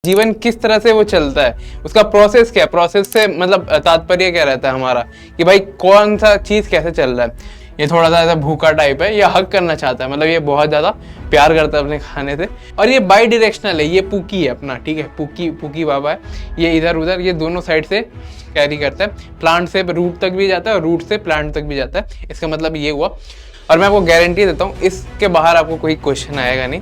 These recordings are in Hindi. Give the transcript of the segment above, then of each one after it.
जीवन किस तरह से वो चलता है, उसका प्रोसेस क्या है, प्रोसेस से मतलब तात्पर्य क्या रहता है हमारा कि भाई कौन सा चीज कैसे चल रहा है। ये थोड़ा सा ऐसा भूखा टाइप है, ये हक करना चाहता है, मतलब ये बहुत ज्यादा प्यार करता है अपने खाने से। और ये बाई डायरेक्शनल है, ये पुकी है अपना, ठीक है, पुकी पुकी बाबा है, ये इधर उधर ये दोनों साइड से कैरी करता है, प्लांट से रूट तक भी जाता है और रूट से प्लांट तक भी जाता है। इसका मतलब ये हुआ, और मैं आपको गारंटी देता हूँ इसके बाहर आपको कोई क्वेश्चन आएगा नहीं।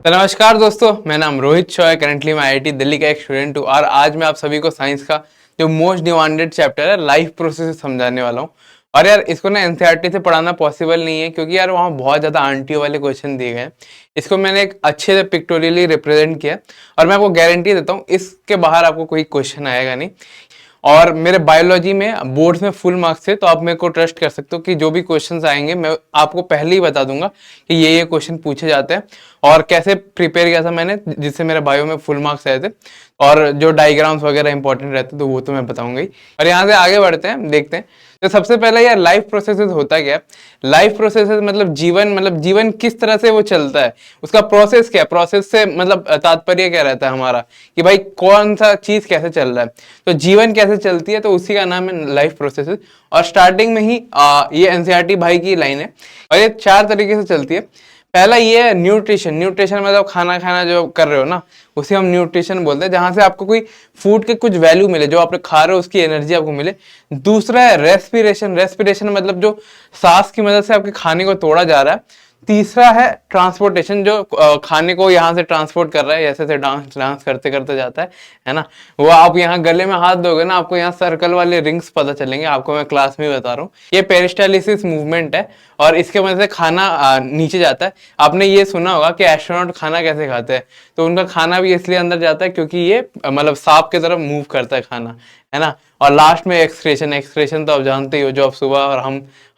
तो नमस्कार दोस्तों, मेरा नाम रोहित शॉ है, करंटली मैं आईआईटी दिल्ली का एक स्टूडेंट हूँ और आज मैं आप सभी को साइंस का जो मोस्ट डिमांडेड चैप्टर है लाइफ प्रोसेस समझाने वाला हूँ। और यार इसको ना एनसीईआरटी से पढ़ाना पॉसिबल नहीं है क्योंकि यार वहाँ बहुत ज़्यादा आंटियों वाले क्वेश्चन दिए गए हैं। इसको मैंने एक अच्छे से पिक्टोरियली रिप्रेजेंट किया और मैं आपको गारंटी देता हूँ इसके बाहर आपको कोई क्वेश्चन आएगा नहीं। और मेरे बायोलॉजी में बोर्ड्स में फुल मार्क्स थे, तो आप मेरे को ट्रस्ट कर सकते हो कि जो भी क्वेश्चंस आएंगे मैं आपको पहले ही बता दूंगा कि ये क्वेश्चन पूछे जाते हैं और कैसे प्रिपेयर किया था मैंने, जिससे मेरे बायो में फुल मार्क्स आए थे। और जो डायग्राम्स वगैरह इंपॉर्टेंट रहते तो वो तो मैं बताऊंगा ही। और यहाँ से आगे बढ़ते हैं, देखते हैं। तो सबसे पहले यार लाइफ प्रोसेसेस होता क्या है। लाइफ प्रोसेसेस मतलब जीवन किस तरह से वो चलता है, उसका प्रोसेस क्या है, प्रोसेस से मतलब तात्पर्य क्या रहता है हमारा कि भाई कौन सा चीज कैसे चल रहा है। तो जीवन कैसे चलती है, तो उसी का नाम है लाइफ प्रोसेसेस। और स्टार्टिंग में ही ये एनसीईआरटी भाई की लाइन है और ये 4 तरीके से चलती है। पहला ये है न्यूट्रिशन। न्यूट्रिशन मतलब खाना खाना जो कर रहे हो ना, उसे हम न्यूट्रिशन बोलते हैं, जहां से आपको कोई फूड के कुछ वैल्यू मिले, जो आप खा रहे हो उसकी एनर्जी आपको मिले। दूसरा है रेस्पिरेशन। रेस्पिरेशन मतलब जो सांस की मदद से आपके खाने को तोड़ा जा रहा है। तीसरा है ट्रांसपोर्टेशन, जो खाने को यहाँ से ट्रांसपोर्ट कर रहा है, ऐसे ऐसे डांस करते करते जाता है ना। वो आप यहाँ गले में हाथ दोगे ना, आपको यहाँ सर्कल वाले रिंग्स पता चलेंगे, आपको मैं क्लास में बता रहा हूँ। ये पेरिस्टालिसिस मूवमेंट है और इसके वजह से खाना नीचे जाता है। आपने ये सुना होगा कि एस्ट्रोनॉट खाना कैसे खाते हैं, तो उनका खाना भी इसलिए अंदर जाता है क्योंकि ये मतलब सांप की तरफ मूव करता है खाना, है ना। और लास्ट में एक्सक्रेशन। एक्सक्रेशन तो आप जानते ही हो, जो आप सुबह और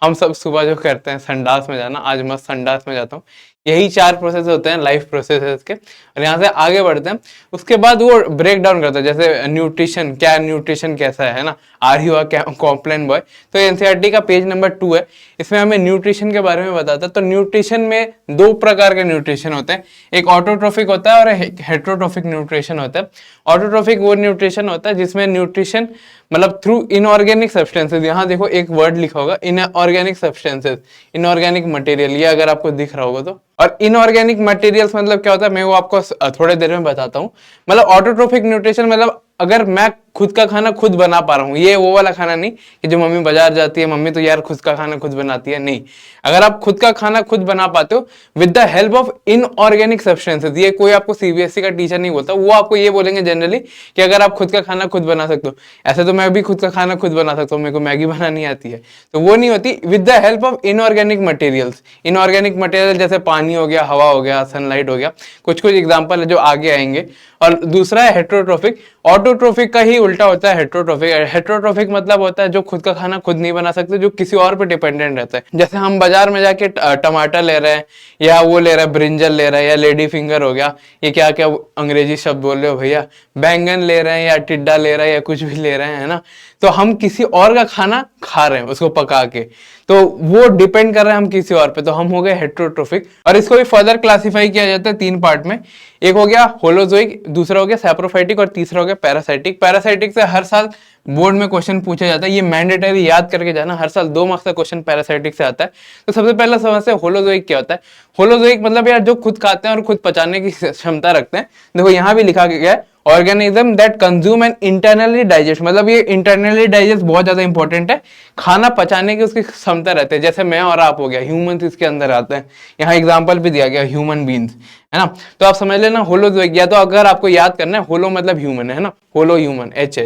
हम सब सुबह जो करते हैं संडास में जाना, आज मैं संडास में जाता हूँ। यही 4 प्रोसेस होते हैं लाइफ प्रोसेसेस के। और यहाँ से आगे बढ़ते हैं, उसके बाद वो ब्रेक डाउन करता है, जैसे न्यूट्रिशन क्या है, न्यूट्रिशन कैसा है ना। आर्य हुआ क्या कॉम्प्लेन बॉय। तो एनसीईआरटी का पेज नंबर 2 है, इसमें हमें न्यूट्रिशन के बारे में बताता है। तो न्यूट्रिशन में 2 प्रकार के न्यूट्रिशन होते हैं, एक ऑटोट्रोफिक होता है और एक हेट्रोट्रोफिक न्यूट्रिशन होता है। ऑटोट्रोफिक वो न्यूट्रिशन होता है जिसमें न्यूट्रिशन मतलब थ्रू इनऑर्गेनिक सब्सटेंसेस, यहाँ देखो एक वर्ड लिखा होगा इनऑर्गेनिक सब्सटेंसेस, इनऑर्गेनिक मटेरियल, ये अगर आपको दिख रहा होगा तो। और इनऑर्गेनिक मटेरियल्स मतलब क्या होता है, मैं वो आपको थोड़े देर में बताता हूँ। मतलब ऑटोट्रोफिक न्यूट्रिशन मतलब अगर मैं खुद का खाना खुद बना पा रहा हूँ, ये वो वाला खाना नहीं कि जो मम्मी बाजार जाती है, मम्मी तो यार खुद का खाना खुद बनाती है, नहीं। अगर आप खुद का खाना खुद बना पाते हो with the help of inorganic substances, ये कोई आपको सीबीएसई का टीचर नहीं बोलता, वो आपको ये बोलेंगे जनरली कि अगर आप खुद का खाना खुद बना सकते हो। ऐसे तो मैं भी खुद का खाना खुद बना सकता हूँ, मेरे को मैगी बनानी आती है, तो वो नहीं होती। With the help of inorganic materials. Inorganic material जैसे पानी हो गया, हवा हो गया, सनलाइट हो गया, कुछ कुछ एग्जाम्पल है जो आगे आएंगे। और दूसरा है हेट्रोट्रोफिक। ऑटोट्रोफिक का ही उल्टा होता है हेट्रोट्रोफिक। हेट्रोट्रोफिक मतलब होता है जो खुद का खाना खुद नहीं बना सकते, जो किसी और पे डिपेंडेंट रहता है। जैसे हम बाजार में जाके टमाटर ले रहे हैं, या वो ले रहे हैं ब्रिंजल ले रहे हैं, या लेडी फिंगर हो गया, ये क्या क्या अंग्रेजी शब्द बोल रहे हो भैया, बैंगन ले रहे हैं या टिड्डा ले रहे हैं या कुछ भी ले रहे हैं, है ना। तो हम किसी और का खाना खा रहे हैं उसको पका के, तो वो डिपेंड कर रहे हैं हम किसी और पे, तो हम हो गए हेट्रोट्रोफिक। और इसको भी फर्दर क्लासिफाई किया जाता है 3 पार्ट में। एक हो गया होलोजोइक, दूसरा हो गया सैप्रोफाइटिक और तीसरा हो गया पैरासाइटिक। पैरासाइटिक से हर साल बोर्ड में क्वेश्चन पूछा जाता है, ये मैंडेटरी याद करके जाना, हर साल 2 मार्क्स का क्वेश्चन पैरासाइटिक से आता है। तो सबसे पहला समस्या होलोजोइक क्या होता है। होलोजोइक मतलब यार जो खुद खाते हैं और खुद पचाने की क्षमता रखते हैं। देखो यहाँ भी लिखा गया है organism that consume and internally digest, मतलब ये इंटरनली डाइजेस्ट बहुत ज्यादा इंपॉर्टेंट है, खाना पचाने की उसकी क्षमता रहती है। जैसे मैं और आप हो गया, ह्यूमंस इसके अंदर आते हैं, यहाँ एग्जांपल भी दिया गया ह्यूमन बींग्स, है ना। तो आप समझ लेना होलोजोइक, या तो अगर आपको याद करना है होलो मतलब ह्यूमन, है ना, होलो ह्यूमन एच,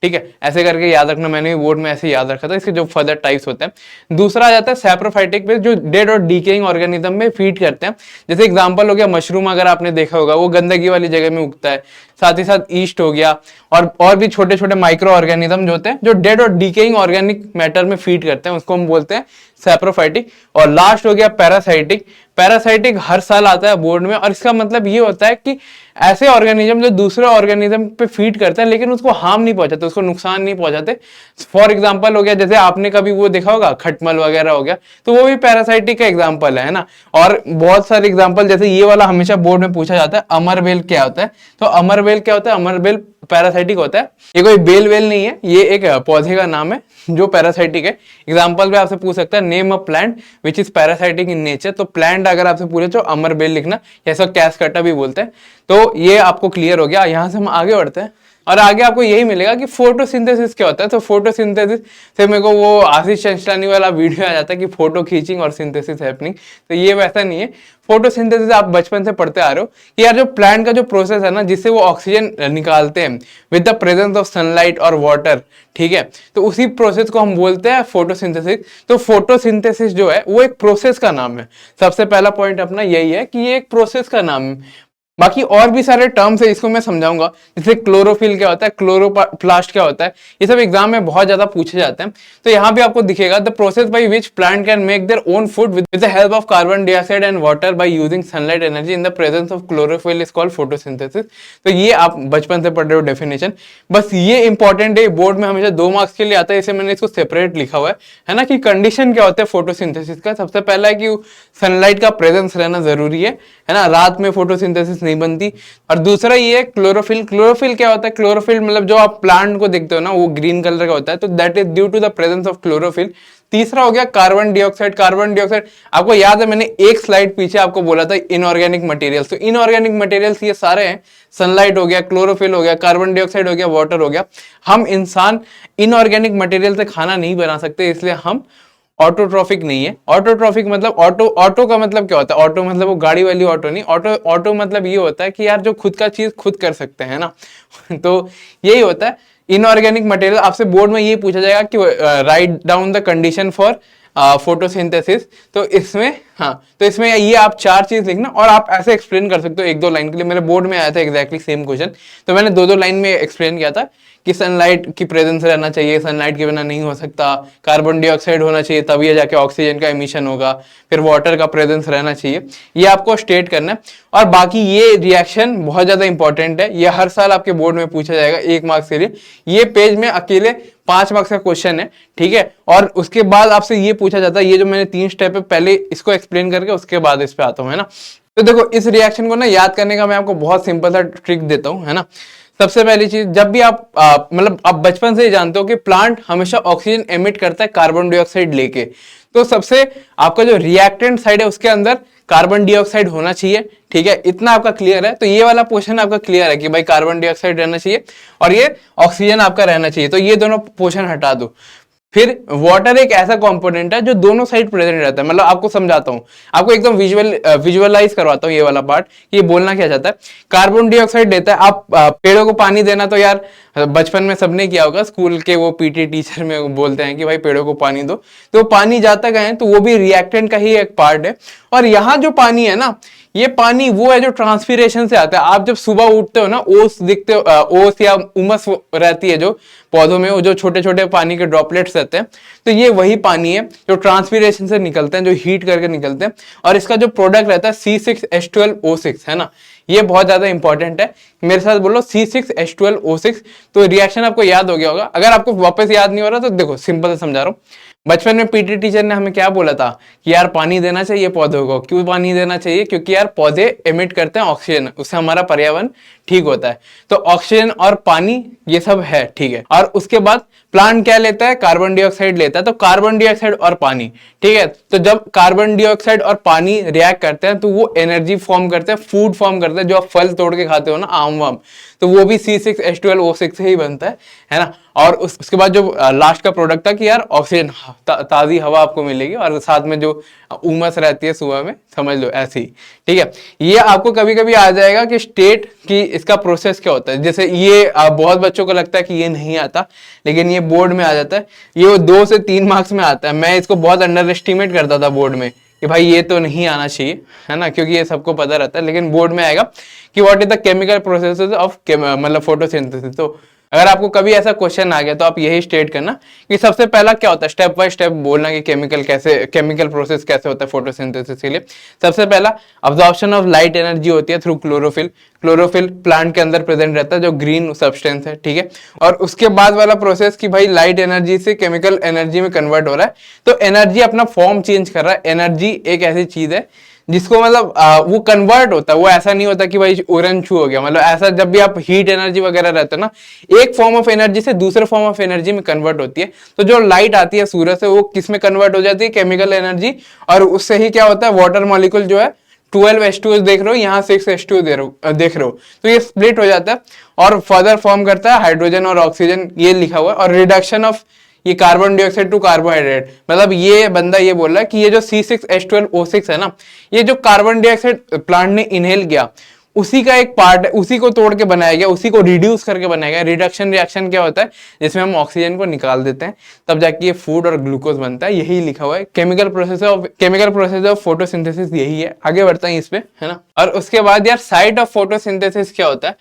ठीक है, ऐसे करके याद रखना। मैंने बोर्ड में ऐसे याद रखा था, इसके जो फर्दर टाइप्स होते हैं। दूसरा आ जाता है सैप्रोफाइटिक पे, जो डेड और डीकेइंग ऑर्गेनिज्म में फीड करते हैं। जैसे एग्जांपल हो गया मशरूम, अगर आपने देखा होगा वो गंदगी वाली जगह में उगता है। साथ ही साथ ईस्ट हो गया, और भी छोटे छोटे माइक्रो ऑर्गेनिज्म जो होते हैं जो डेड और डीकेइंग ऑर्गेनिक मैटर में फीड करते हैं, उसको हम बोलते हैं सैप्रोफाइटिक। और लास्ट हो गया पैरासाइटिक। पैरासाइटिक हर साल आता है बोर्ड में, और इसका मतलब ये होता है कि ऐसे ऑर्गेनिज्म जो दूसरे ऑर्गेनिज्म पे फीड करते हैं लेकिन उसको हार्म नहीं पहुंचाते, उसको नुकसान नहीं पहुंचाते। फॉर एग्जांपल हो गया, जैसे आपने कभी वो देखा होगा खटमल वगैरह हो गया, तो वो भी पैरासाइटिक का एग्जांपल है ना। और बहुत सारे एग्जांपल, जैसे ये वाला हमेशा बोर्ड में पूछा जाता है, अमरबेल क्या होता है। तो अमरबेल क्या होता है? अमरबेल पैरासाइटिक होता है। ये कोई बेल वेल नहीं है, ये एक पौधे का नाम है जो पैरासाइटिक है। एग्जांपल भी आपसे पूछ सकता है, name a plant which is parasitic in nature. तो प्लांट अगर आपसे पूछे तो अमरबेल लिखना, जैसा कैसकटा भी बोलते हैं। तो ये आपको क्लियर हो गया। यहां से हम आगे बढ़ते हैं और आगे आपको यही मिलेगा कि फोटोसिंथेसिस क्या होता है। तो फोटोसिंथेसिस से मेरे को वो आशीष चंचलानी वाला वीडियो आ जाता है कि फोटो खींचिंग और सिंथेसिस हैपनिंग। तो ये वैसा नहीं है। फोटोसिंथेसिस आप बचपन से पढ़ते आ रहे हो कि यार जो प्लांट का जो प्रोसेस है ना, जिससे वो ऑक्सीजन निकालते हैं with the presence of sunlight और वाटर, ठीक है, तो उसी प्रोसेस को हम बोलते हैं फोटोसिंथेसिस। तो फोटोसिंथेसिस जो है वो एक प्रोसेस का नाम है। सबसे पहला पॉइंट अपना यही है कि ये एक प्रोसेस का नाम है। बाकी और भी सारे टर्म्स है, इसको मैं समझाऊंगा। जैसे क्लोरोफिल क्या होता है, क्लोरोप्लास्ट क्या होता है, ये सब एग्जाम में बहुत ज्यादा पूछे जाते हैं। तो यहाँ भी आपको दिखेगा, the process by which plant can make their own food with the help of carbon dioxide and water by using sunlight energy in the presence of chlorophyll is called photosynthesis. तो ये आप बचपन से पढ़ रहे हो डेफिनेशन। बस ये इंपॉर्टेंट है, बोर्ड में हमेशा 2 मार्क्स के लिए आता है, इसे मैंने इसको सेपरेट लिखा हुआ है ना। कि कंडीशन क्या होता है फोटोसिंथेसिस का। सबसे पहला है कि सनलाइट का प्रेजेंस रहना जरूरी है ना, रात में फोटोसिंथेसिस नहीं बनती। और दूसरा ये है क्लोरोफिल। क्लोरोफिल क्या होता है? क्लोरोफिल मतलब जो आप प्लांट को देखते हो ना, वो ग्रीन कलर का होता है, तो that is due to the presence of chlorophyll. तीसरा हो गया कार्बन डाइऑक्साइड। कार्बन डाइऑक्साइड आपको याद है, मैंने एक स्लाइड पीछे आपको बोला था इनऑर्गेनिक मटेरियल्स। तो इनऑर्गेनिक मटेरियल्स ये सारे हैं, सनलाइट हो गया, क्लोरोफिल हो गया, कार्बन डाइऑक्साइड हो गया, वाटर हो गया। हम इंसान इनऑर्गेनिक मटेरियल से खाना नहीं बना सकते, इसलिए हम ऑटोट्रॉफिक नहीं है। ऑटोट्रॉफिक मतलब ऑटो का मतलब क्या होता है? ऑटो मतलब वो गाड़ी वाली ऑटो नहीं। ऑटो मतलब ये होता है कि यार जो खुद का चीज खुद कर सकते हैं ना। तो यही होता है इनऑर्गेनिक मटेरियल। आपसे बोर्ड में ये पूछा जाएगा कि write down the condition for photosynthesis. तो इसमें तो इसमें ये आप 4 चीज लिखना और आप ऐसे एक्सप्लेन कर सकते हो 1-2 लाइन के लिए। मेरे बोर्ड में आया था एग्जैक्टली सेम क्वेश्चन, तो मैंने 2-2 लाइन में एक्सप्लेन किया था कि सनलाइट की प्रेजेंस रहना चाहिए, सनलाइट के बिना नहीं हो सकता, कार्बन डाइऑक्साइड होना चाहिए तभी ये जाके ऑक्सीजन का एमिशन होगा, फिर वाटर का प्रेजेंस रहना चाहिए। ये आपको स्टेट करना है। और बाकी ये रिएक्शन बहुत ज्यादा इंपॉर्टेंट है, ये हर साल आपके बोर्ड में पूछा जाएगा 1 मार्क्स के लिए। ये पेज में अकेले 5 मार्क्स का क्वेश्चन है, ठीक है। और उसके बाद आपसे ये पूछा जाता है, ये जो मैंने 3 स्टेप है, पहले इसको एक्सप्लेन करके उसके बाद इस पे आता हूं, है ना। तो देखो इस रिएक्शन को ना याद करने का मैं आपको बहुत सिंपल सा ट्रिक देता हूं, है ना। सबसे पहली चीज, जब भी आप मतलब आप बचपन से ही जानते हो कि प्लांट हमेशा ऑक्सीजन एमिट करता है कार्बन डाइऑक्साइड लेके। तो सबसे आपका जो रिएक्टेंट साइड है उसके अंदर कार्बन डाइऑक्साइड होना चाहिए, ठीक है। इतना आपका क्लियर है। तो ये वाला पोर्शन आपका क्लियर है कि भाई कार्बन डाइऑक्साइड रहना चाहिए और ये ऑक्सीजन आपका रहना चाहिए। तो ये दोनों पोर्शन हटा दो। फिर वाटर एक ऐसा कंपोनेंट है जो दोनों साइड प्रेजेंट रहता है। मतलब आपको समझाता हूं, आपको एकदम विजुअलाइज करवाता हूं ये वाला पार्ट, ये बोलना क्या चाहता है। कार्बन डाइऑक्साइड देता है, आप पेड़ों को पानी देना, तो यार बचपन में सबने किया होगा, स्कूल के वो पीटी टीचर में बोलते हैं कि भाई पेड़ों को पानी दो, तो पानी जाता कहाँ है? तो वो भी रिएक्टेंट का ही एक पार्ट है। और यहाँ जो पानी है ना, ये पानी वो है जो ट्रांसपीरेशन से आता है। आप जब सुबह उठते हो ना, ओस दिखते हो, ओस या उमस रहती है जो पौधों में, वो जो छोटे छोटे पानी के ड्रॉपलेट्स रहते हैं, तो ये वही पानी है जो ट्रांसपीरेशन से निकलते हैं, जो हीट करके निकलते हैं। और इसका जो प्रोडक्ट रहता है C6H12O6, है ना, ये बहुत ज्यादा इंपॉर्टेंट है। मेरे साथ बोलो C6H12O6। तो रिएक्शन आपको याद हो गया होगा। अगर आपको वापस याद नहीं हो रहा तो देखो सिंपल से समझा रहा हूँ। बचपन में पीटी टीचर ने हमें क्या बोला था कि यार पानी देना चाहिए पौधों को। क्यों पानी देना चाहिए? क्योंकि यार पौधे एमिट करते हैं ऑक्सीजन, उससे हमारा पर्यावरण ठीक होता है। तो ऑक्सीजन और पानी ये सब है, ठीक है। और उसके बाद प्लांट क्या लेता है? कार्बन डाइऑक्साइड लेता है। तो कार्बन डाइऑक्साइड और पानी, ठीक है। तो जब कार्बन डाइऑक्साइड और पानी रिएक्ट करते हैं तो वो एनर्जी फॉर्म करते हैं, फूड फॉर्म करते हैं। जो आप फल तोड़ के खाते हो ना, आम वाम, तो वो भी C6H12O6 से ही बनता है ना। और उसके बाद जो लास्ट का प्रोडक्ट था कि यार ऑक्सीजन, ताजी हवा आपको मिलेगी और साथ में जो उमस रहती है सुबह में, समझ लो ऐसी, ठीक है। ये आपको कभी कभी आ जाएगा कि स्टेट की इसका प्रोसेस क्या होता है। जैसे ये बहुत बच्चों को लगता है कि ये नहीं आता, लेकिन ये बोर्ड में आ जाता है। ये 2 से 3 मार्क्स में आता है। मैं इसको बहुत अंडर एस्टिमेट करता था बोर्ड में कि भाई ये तो नहीं आना चाहिए, है ना, क्योंकि ये सबको पता रहता है। लेकिन बोर्ड में आएगा कि what is the chemical processes of मतलब फोटोसिंथेसिस। तो अगर आपको कभी ऐसा क्वेश्चन आ गया तो आप यही स्टेट करना कि सबसे पहला क्या होता है, स्टेप बाय स्टेप बोलना कि केमिकल प्रोसेस कैसे होता है फोटोसिंथेसिस के लिए। सबसे पहला अब्जॉर्प्शन ऑफ लाइट एनर्जी होती है थ्रू क्लोरोफिल। क्लोरोफिल प्लांट के अंदर प्रेजेंट रहता है जो ग्रीन सब्सटेंस है, ठीक है। और उसके बाद वाला प्रोसेस कि भाई लाइट एनर्जी से केमिकल एनर्जी में कन्वर्ट हो रहा है, तो एनर्जी अपना फॉर्म चेंज कर रहा है। एनर्जी एक ऐसी चीज है जिसको मतलब वो कन्वर्ट होता है, वो ऐसा नहीं होता कि भाई उड़न छू हो गया। मतलब ऐसा जब भी आप हीट एनर्जी वगैरह रहते हो ना, एक फॉर्म ऑफ एनर्जी से दूसरे फॉर्म ऑफ एनर्जी में कन्वर्ट होती है। तो जो लाइट आती है सूरज से वो किस में कन्वर्ट हो जाती है, केमिकल एनर्जी। और उससे ही क्या होता है, वाटर मॉलिक्यूल जो है 12H2 देख रहे हो, यहाँ 6H2 देख रहे हो, तो ये स्प्लिट हो जाता है और फर्दर फॉर्म करता है हाइड्रोजन और ऑक्सीजन, ये लिखा हुआ है। और रिडक्शन ऑफ ये कार्बन डाइऑक्साइड टू कार्बोहाइड्रेट, मतलब ये बंदा ये बोल रहा है कि ये जो C6H12O6 है ना, ये जो कार्बन डाइऑक्साइड प्लांट ने इनहेल किया उसी का एक पार्ट है, उसी को तोड़ के बनाया गया, उसी को रिड्यूस करके बनाया गया। रिडक्शन रिएक्शन क्या होता है, जिसमें हम ऑक्सीजन को निकाल देते हैं, तब जाके ये फूड और ग्लूकोज बनता है। यही लिखा हुआ है केमिकल प्रोसेस ऑफ फोटोसिंथेसिस, यही है। आगे बढ़ते हैं इस पे, है ना। और उसके बाद यार साइट ऑफ फोटोसिंथेसिस क्या होता है।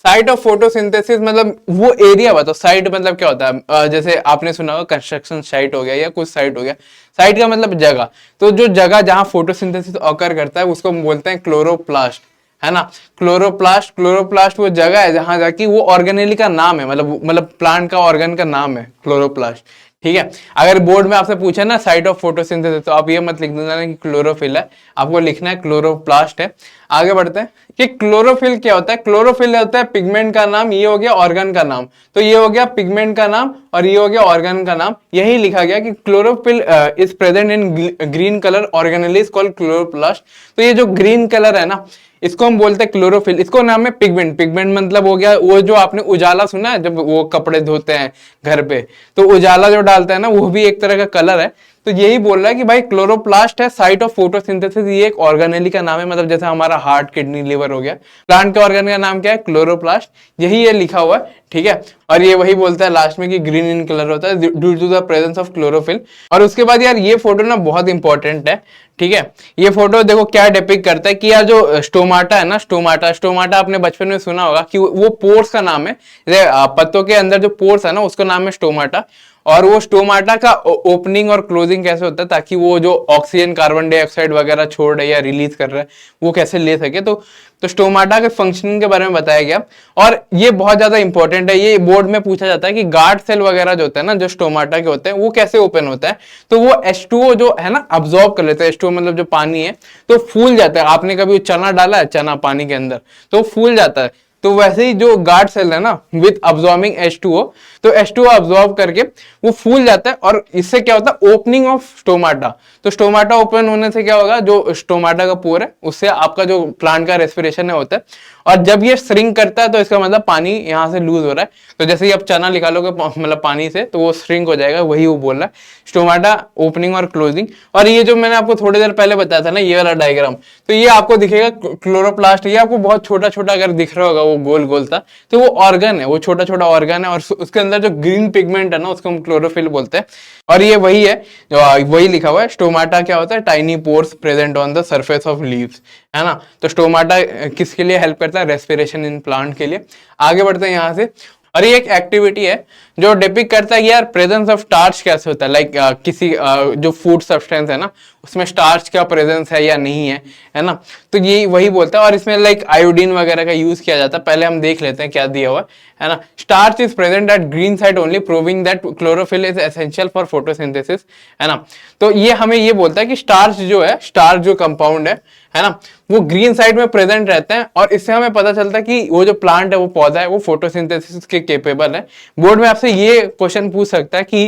साइट ऑफ फोटोसिंथेसिस मतलब वो एरिया बताओ। साइट मतलब क्या होता है, जैसे आपने सुना होगा कंस्ट्रक्शन साइट हो गया या कुछ साइट हो गया। साइट का मतलब जगह, तो जो जगह जहां फोटोसिंथेसिस ऑकर करता है उसको हम बोलते हैं क्लोरोप्लास्ट, है ना। क्लोरोप्लास्ट वो जगह है जहां जाके वो ऑर्गेनेली का नाम है, मतलब प्लांट का ऑर्गन का नाम है क्लोरोप्लास्ट, ठीक है। अगर बोर्ड में आपसे पूछे ना साइट ऑफ फोटोसिंथेसिस, तो आप ये मत लिख देना कि क्लोरोफिल है, आपको लिखना है क्लोरोप्लास्ट है। आगे बढ़ते हैं कि क्लोरोफिल क्या होता है। क्लोरोफिल होता है पिगमेंट का नाम, ये हो गया ऑर्गन का नाम। तो ये हो गया पिगमेंट का नाम और ये हो गया ऑर्गन का नाम। यही लिखा गया कि chlorophyll is present in green colour organelles called chloroplast. तो ये जो ग्रीन कलर है ना, इसको हम बोलते हैं क्लोरोफिल, इसको नाम है पिगमेंट। पिगमेंट मतलब हो गया वो जो आपने उजाला सुना है, जब वो कपड़े धोते हैं घर पे, तो उजाला जो डालता है ना, वो भी एक तरह का कलर है। तो यही बोल रहा है कि भाई क्लोरोप्लास्ट है साइट ऑफ फोटोसिंथेसिस, ये एक ऑर्गेनेली का नाम है। मतलब जैसे हमारा हार्ट, किडनी, लिवर हो गया, प्लांट के ऑर्गन का नाम क्या है, क्लोरोप्लास्ट। यही ये लिखा हुआ है, ठीक है। और ये वही बोलता है लास्ट में कि ग्रीन इन कलर होता है due to the presence of chlorophyll. और उसके बाद यार ये फोटो ना बहुत इंपॉर्टेंट है, ठीक है। ये फोटो देखो क्या डिपिक्ट करता है कि यार जो स्टोमाटा है ना, स्टोमाटा आपने बचपन में सुना होगा कि वो पोर्स का नाम है। पत्तों के अंदर जो पोर्स है ना, उसका नाम है स्टोमाटा। और वो स्टोमाटा का ओपनिंग और क्लोजिंग कैसे होता है, ताकि वो जो ऑक्सीजन, कार्बन डाइऑक्साइड वगैरह छोड़ रहा है या रिलीज कर रहा है, वो कैसे ले सके। तो स्टोमाटा के फंक्शनिंग के बारे में बताया गया। और ये बहुत ज्यादा इंपॉर्टेंट है, ये बोर्ड में पूछा जाता है कि गार्ड सेल वगैरह जो होता है ना, जो स्टोमाटा के होते हैं, वो कैसे ओपन होता है। तो वो H2O जो है ना, अब्सॉर्ब कर लेते हैं। H2O मतलब जो पानी है, तो फूल जाता है। आपने कभी चना डाला है, चना पानी के अंदर, तो फूल जाता है। तो वैसे ही जो गार्ड सेल है ना, विद अब्सॉर्बिंग H2O, तो H2O अब्सॉर्ब करके वो फूल जाता है। और इससे क्या होता है, ओपनिंग ऑफ स्टोमाटा। तो स्टोमाटा ओपन होने से क्या होगा, जो स्टोमाटा का पोर है, उससे आपका जो प्लांट का रेस्पिरेशन है होता है। और जब ये श्रिंक करता है, तो इसका मतलब पानी यहाँ से लूज हो रहा है। तो जैसे ही आप चना निकालोगे मतलब पानी से, तो वो श्रिंक हो जाएगा। वही वो बोल रहा है, स्टोमाटा ओपनिंग और क्लोजिंग। और ये जो मैंने आपको थोड़ी देर पहले बताया था ना, ये वाला डायग्राम, तो ये आपको दिखेगा क्लोरोप्लास्ट। ये आपको बहुत छोटा छोटा अगर दिख रहा होगा, वो गोल गोल था, तो वो ऑर्गन है, वो छोटा छोटा ऑर्गन है। और उसके अंदर जो ग्रीन पिगमेंट है ना, उसको हम क्लोरोफिल बोलते हैं। और ये वही है, वही लिखा हुआ है। स्टोमाटा क्या होता है, tiny pores present on the surface of leaves, है ना। तो स्टोमाटा किसके लिए हेल्प करता है, रेस्पिरेशन इन प्लांट के लिए। आगे बढ़ते हैं यहाँ से। और ये एक एक्टिविटी है जो डिपिक्ट करता है कि यार प्रेजेंस ऑफ स्टार्च कैसे होता है। लाइक किसी जो फूड सब्सटेंस है ना, उसमें स्टार्च का प्रेजेंस है या नहीं है ना। तो ये वही बोलता है। और इसमें लाइक आयोडीन वगैरह का यूज किया जाता है। पहले हम देख लेते हैं क्या दिया हुआ है ना। Starch is present at green side only, proving that chlorophyll is essential for photosynthesis, है ना। तो ये हमें ये बोलता है कि स्टार्च जो है, स्टार्च जो कंपाउंड है ना, वो ग्रीन साइड में प्रेजेंट रहते हैं। और इससे हमें पता चलता है कि वो जो प्लांट है, वो पौधा है, वो फोटोसिंथेसिस के केपेबल है। बोर्ड में आपसे ये क्वेश्चन पूछ सकता है कि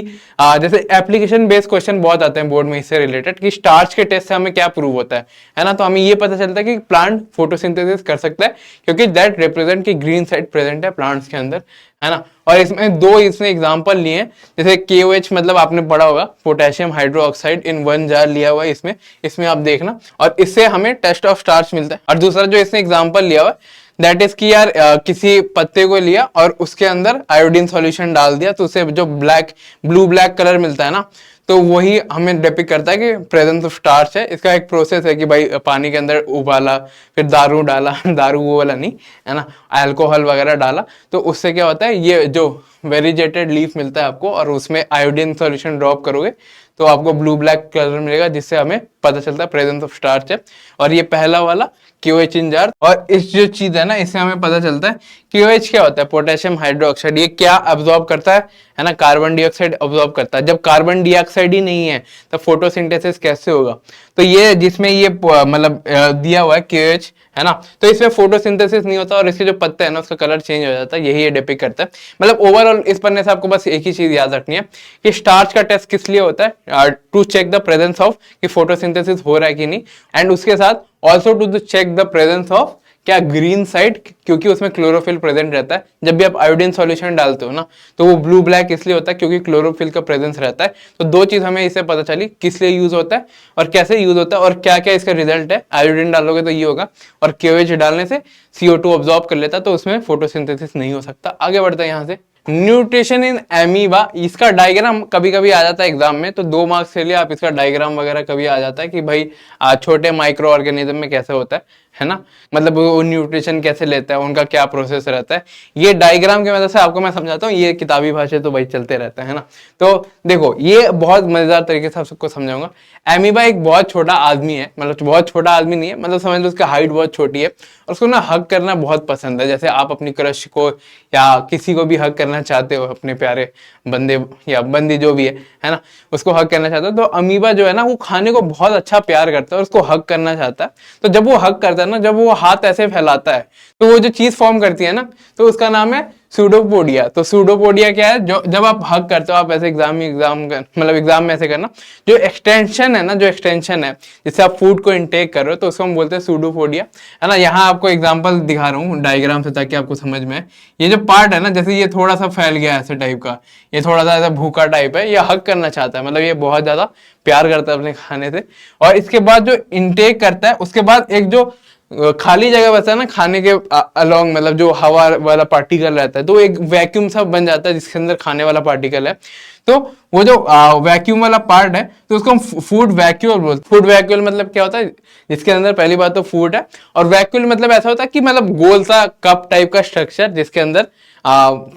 जैसे एप्लीकेशन बेस्ड क्वेश्चन बहुत आते हैं बोर्ड में इससे रिलेटेड, कि स्टार्च के टेस्ट से हमें क्या प्रूव होता है ना। तो हमें ये पता चलता है कि प्लांट फोटोसिंथेसिस कर सकता है, क्योंकि दैट रिप्रेजेंट की ग्रीन साइड प्रेजेंट है प्लांट्स के अंदर, है ना। और इसमें एग्जांपल लिए हैं, जैसे KOH मतलब आपने पढ़ा होगा, पोटेशियम हाइड्रोक्साइड इन 1 जार लिया हुआ है इसमें आप देखना। और इससे हमें टेस्ट ऑफ स्टार्च मिलता है। और दूसरा जो इसने एग्जांपल लिया हुआ है, दैट इज कि यार किसी पत्ते को लिया और उसके अंदर आयोडीन सॉल्यूशन डाल दिया, तो उसे जो ब्लू ब्लैक कलर मिलता है ना, तो वही हमें डिपिक्ट करता है कि प्रेजेंस ऑफ स्टार्च है। इसका एक प्रोसेस है कि भाई पानी के अंदर उबाला, फिर दारू डाला दारू वो वाला नहीं है ना, अल्कोहल वगैरह डाला, तो उससे क्या होता है, ये जो वेरीजेटेड लीफ मिलता है आपको, और उसमें आयोडीन सॉल्यूशन ड्रॉप करोगे तो आपको ब्लू ब्लैक कलर मिलेगा, जिससे हमें पता चलता है प्रेजेंस ऑफ स्टार्च है। और ये पहला वाला QH इन जार। और इस जो चीज है ना, इससे हमें पता चलता है QH क्या होता है, पोटेशियम हाइड्रोक्साइड। ये क्या अब्सॉर्ब करता है ना, कार्बन डाइऑक्साइड अब्सॉर्ब करता है। जब कार्बन डाइऑक्साइड ही नहीं है तो फोटोसिंथेसिस कैसे होगा। तो ये जिसमें ये मतलब दिया हुआ है QH है ना, तो इसमें फोटोसिंथेसिस नहीं होता और इसके जो पत्ते हैं ना उसका कलर चेंज हो जाता है। यही ये डिपिक्ट करता है। मतलब ओवरऑल इस पन्ने से आपको बस एक ही चीज याद रखनी है कि स्टार्च का टेस्ट किस लिए होता है, to check the presence of कि फोटोसिंथेसिस हो रहा है कि नहीं, एंड उसके साथ also to check the presence of क्या ग्रीन साइड, क्योंकि उसमें क्लोरोफिल प्रेजेंट रहता है। जब भी आप आयोडीन सॉल्यूशन डालते हो ना तो वो ब्लू ब्लैक इसलिए होता है क्योंकि क्लोरोफिल का प्रेजेंस रहता है। तो दो चीज हमें इससे पता चली किस लिए यूज होता है और कैसे यूज होता है और क्या क्या इसका रिजल्ट है। आयोडीन डालोगे तो ये होगा, और KOH डालने से CO2 ऑब्जॉर्ब कर लेता है, तो उसमें फोटोसिंथेसिस नहीं हो सकता। आगे बढ़ते हैं यहाँ से। न्यूट्रिशन इन एमीबा, इसका डायग्राम कभी कभी आ जाता है एग्जाम में, तो 2 मार्क्स के लिए आप इसका डायग्राम वगैरह कभी आ जाता है कि भाई छोटे माइक्रो ऑर्गेनिज्म में कैसे होता है ना, मतलब वो न्यूट्रिशन कैसे लेता है, उनका क्या प्रोसेस रहता है। ये डायग्राम की मदद से आपको मैं समझाता हूँ, ये किताबी भाषा तो भाई चलते रहता है ना। तो देखो ये बहुत मजेदार तरीके से आप सबको समझाऊंगा। एमीबा एक बहुत छोटा आदमी है, मतलब बहुत छोटा आदमी नहीं है, मतलब समझ लो उसकी हाइट बहुत छोटी है और उसको ना हग करना बहुत पसंद है। जैसे आप अपनी क्रश को या किसी को भी हग करना चाहते हो, अपने प्यारे बंदे या बंदी जो भी है ना, उसको हग करना चाहते हो, तो अमीबा जो है ना वो खाने को बहुत अच्छा प्यार करता है और उसको हग करना चाहता है। तो जब वो हग करता है ना, जब वो हाथ ऐसे फैलाता है तो वो जो चीज फॉर्म करती है ना, तो उसका नाम है सूडोपोडिया। तो सूडोपोडिया क्या है, जो जब आप हग करते हो, आप ऐसे मतलब एग्जाम में ऐसे करना, जो एक्सटेंशन है ना, जो एक्सटेंशन है जिससे आप फूड को इनटेक कर रहे हो, तो उसको हम बोलते हैं सूडोपोडिया, है ना। यहाँ आपको एग्जांपल दिखा रहा हूँ डायग्राम से ताकि आपको समझ में आए। ये जो पार्ट है ना, जैसे ये थोड़ा सा फैल गया ऐसे टाइप का, ये थोड़ा सा ऐसा भूखा टाइप है, ये हग करना चाहता है, मतलब ये बहुत ज्यादा प्यार करता है अपने खाने से। और इसके बाद जो इनटेक करता है, उसके बाद एक जो खाली जगह बचा है ना खाने के अलोंग, मतलब जो हवा वाला पार्टिकल रहता है, तो एक वैक्यूम सा बन जाता है जिसके अंदर खाने वाला पार्टिकल है। तो वो जो वैक्यूम वाला पार्ट है, तो उसको हम फूड वैक्यूल बोलते हैं। फूड वैक्यूल मतलब क्या होता है, जिसके अंदर पहली बात तो फूड है, और वैक्यूल मतलब ऐसा होता है कि मतलब गोल सा कप टाइप का स्ट्रक्चर जिसके अंदर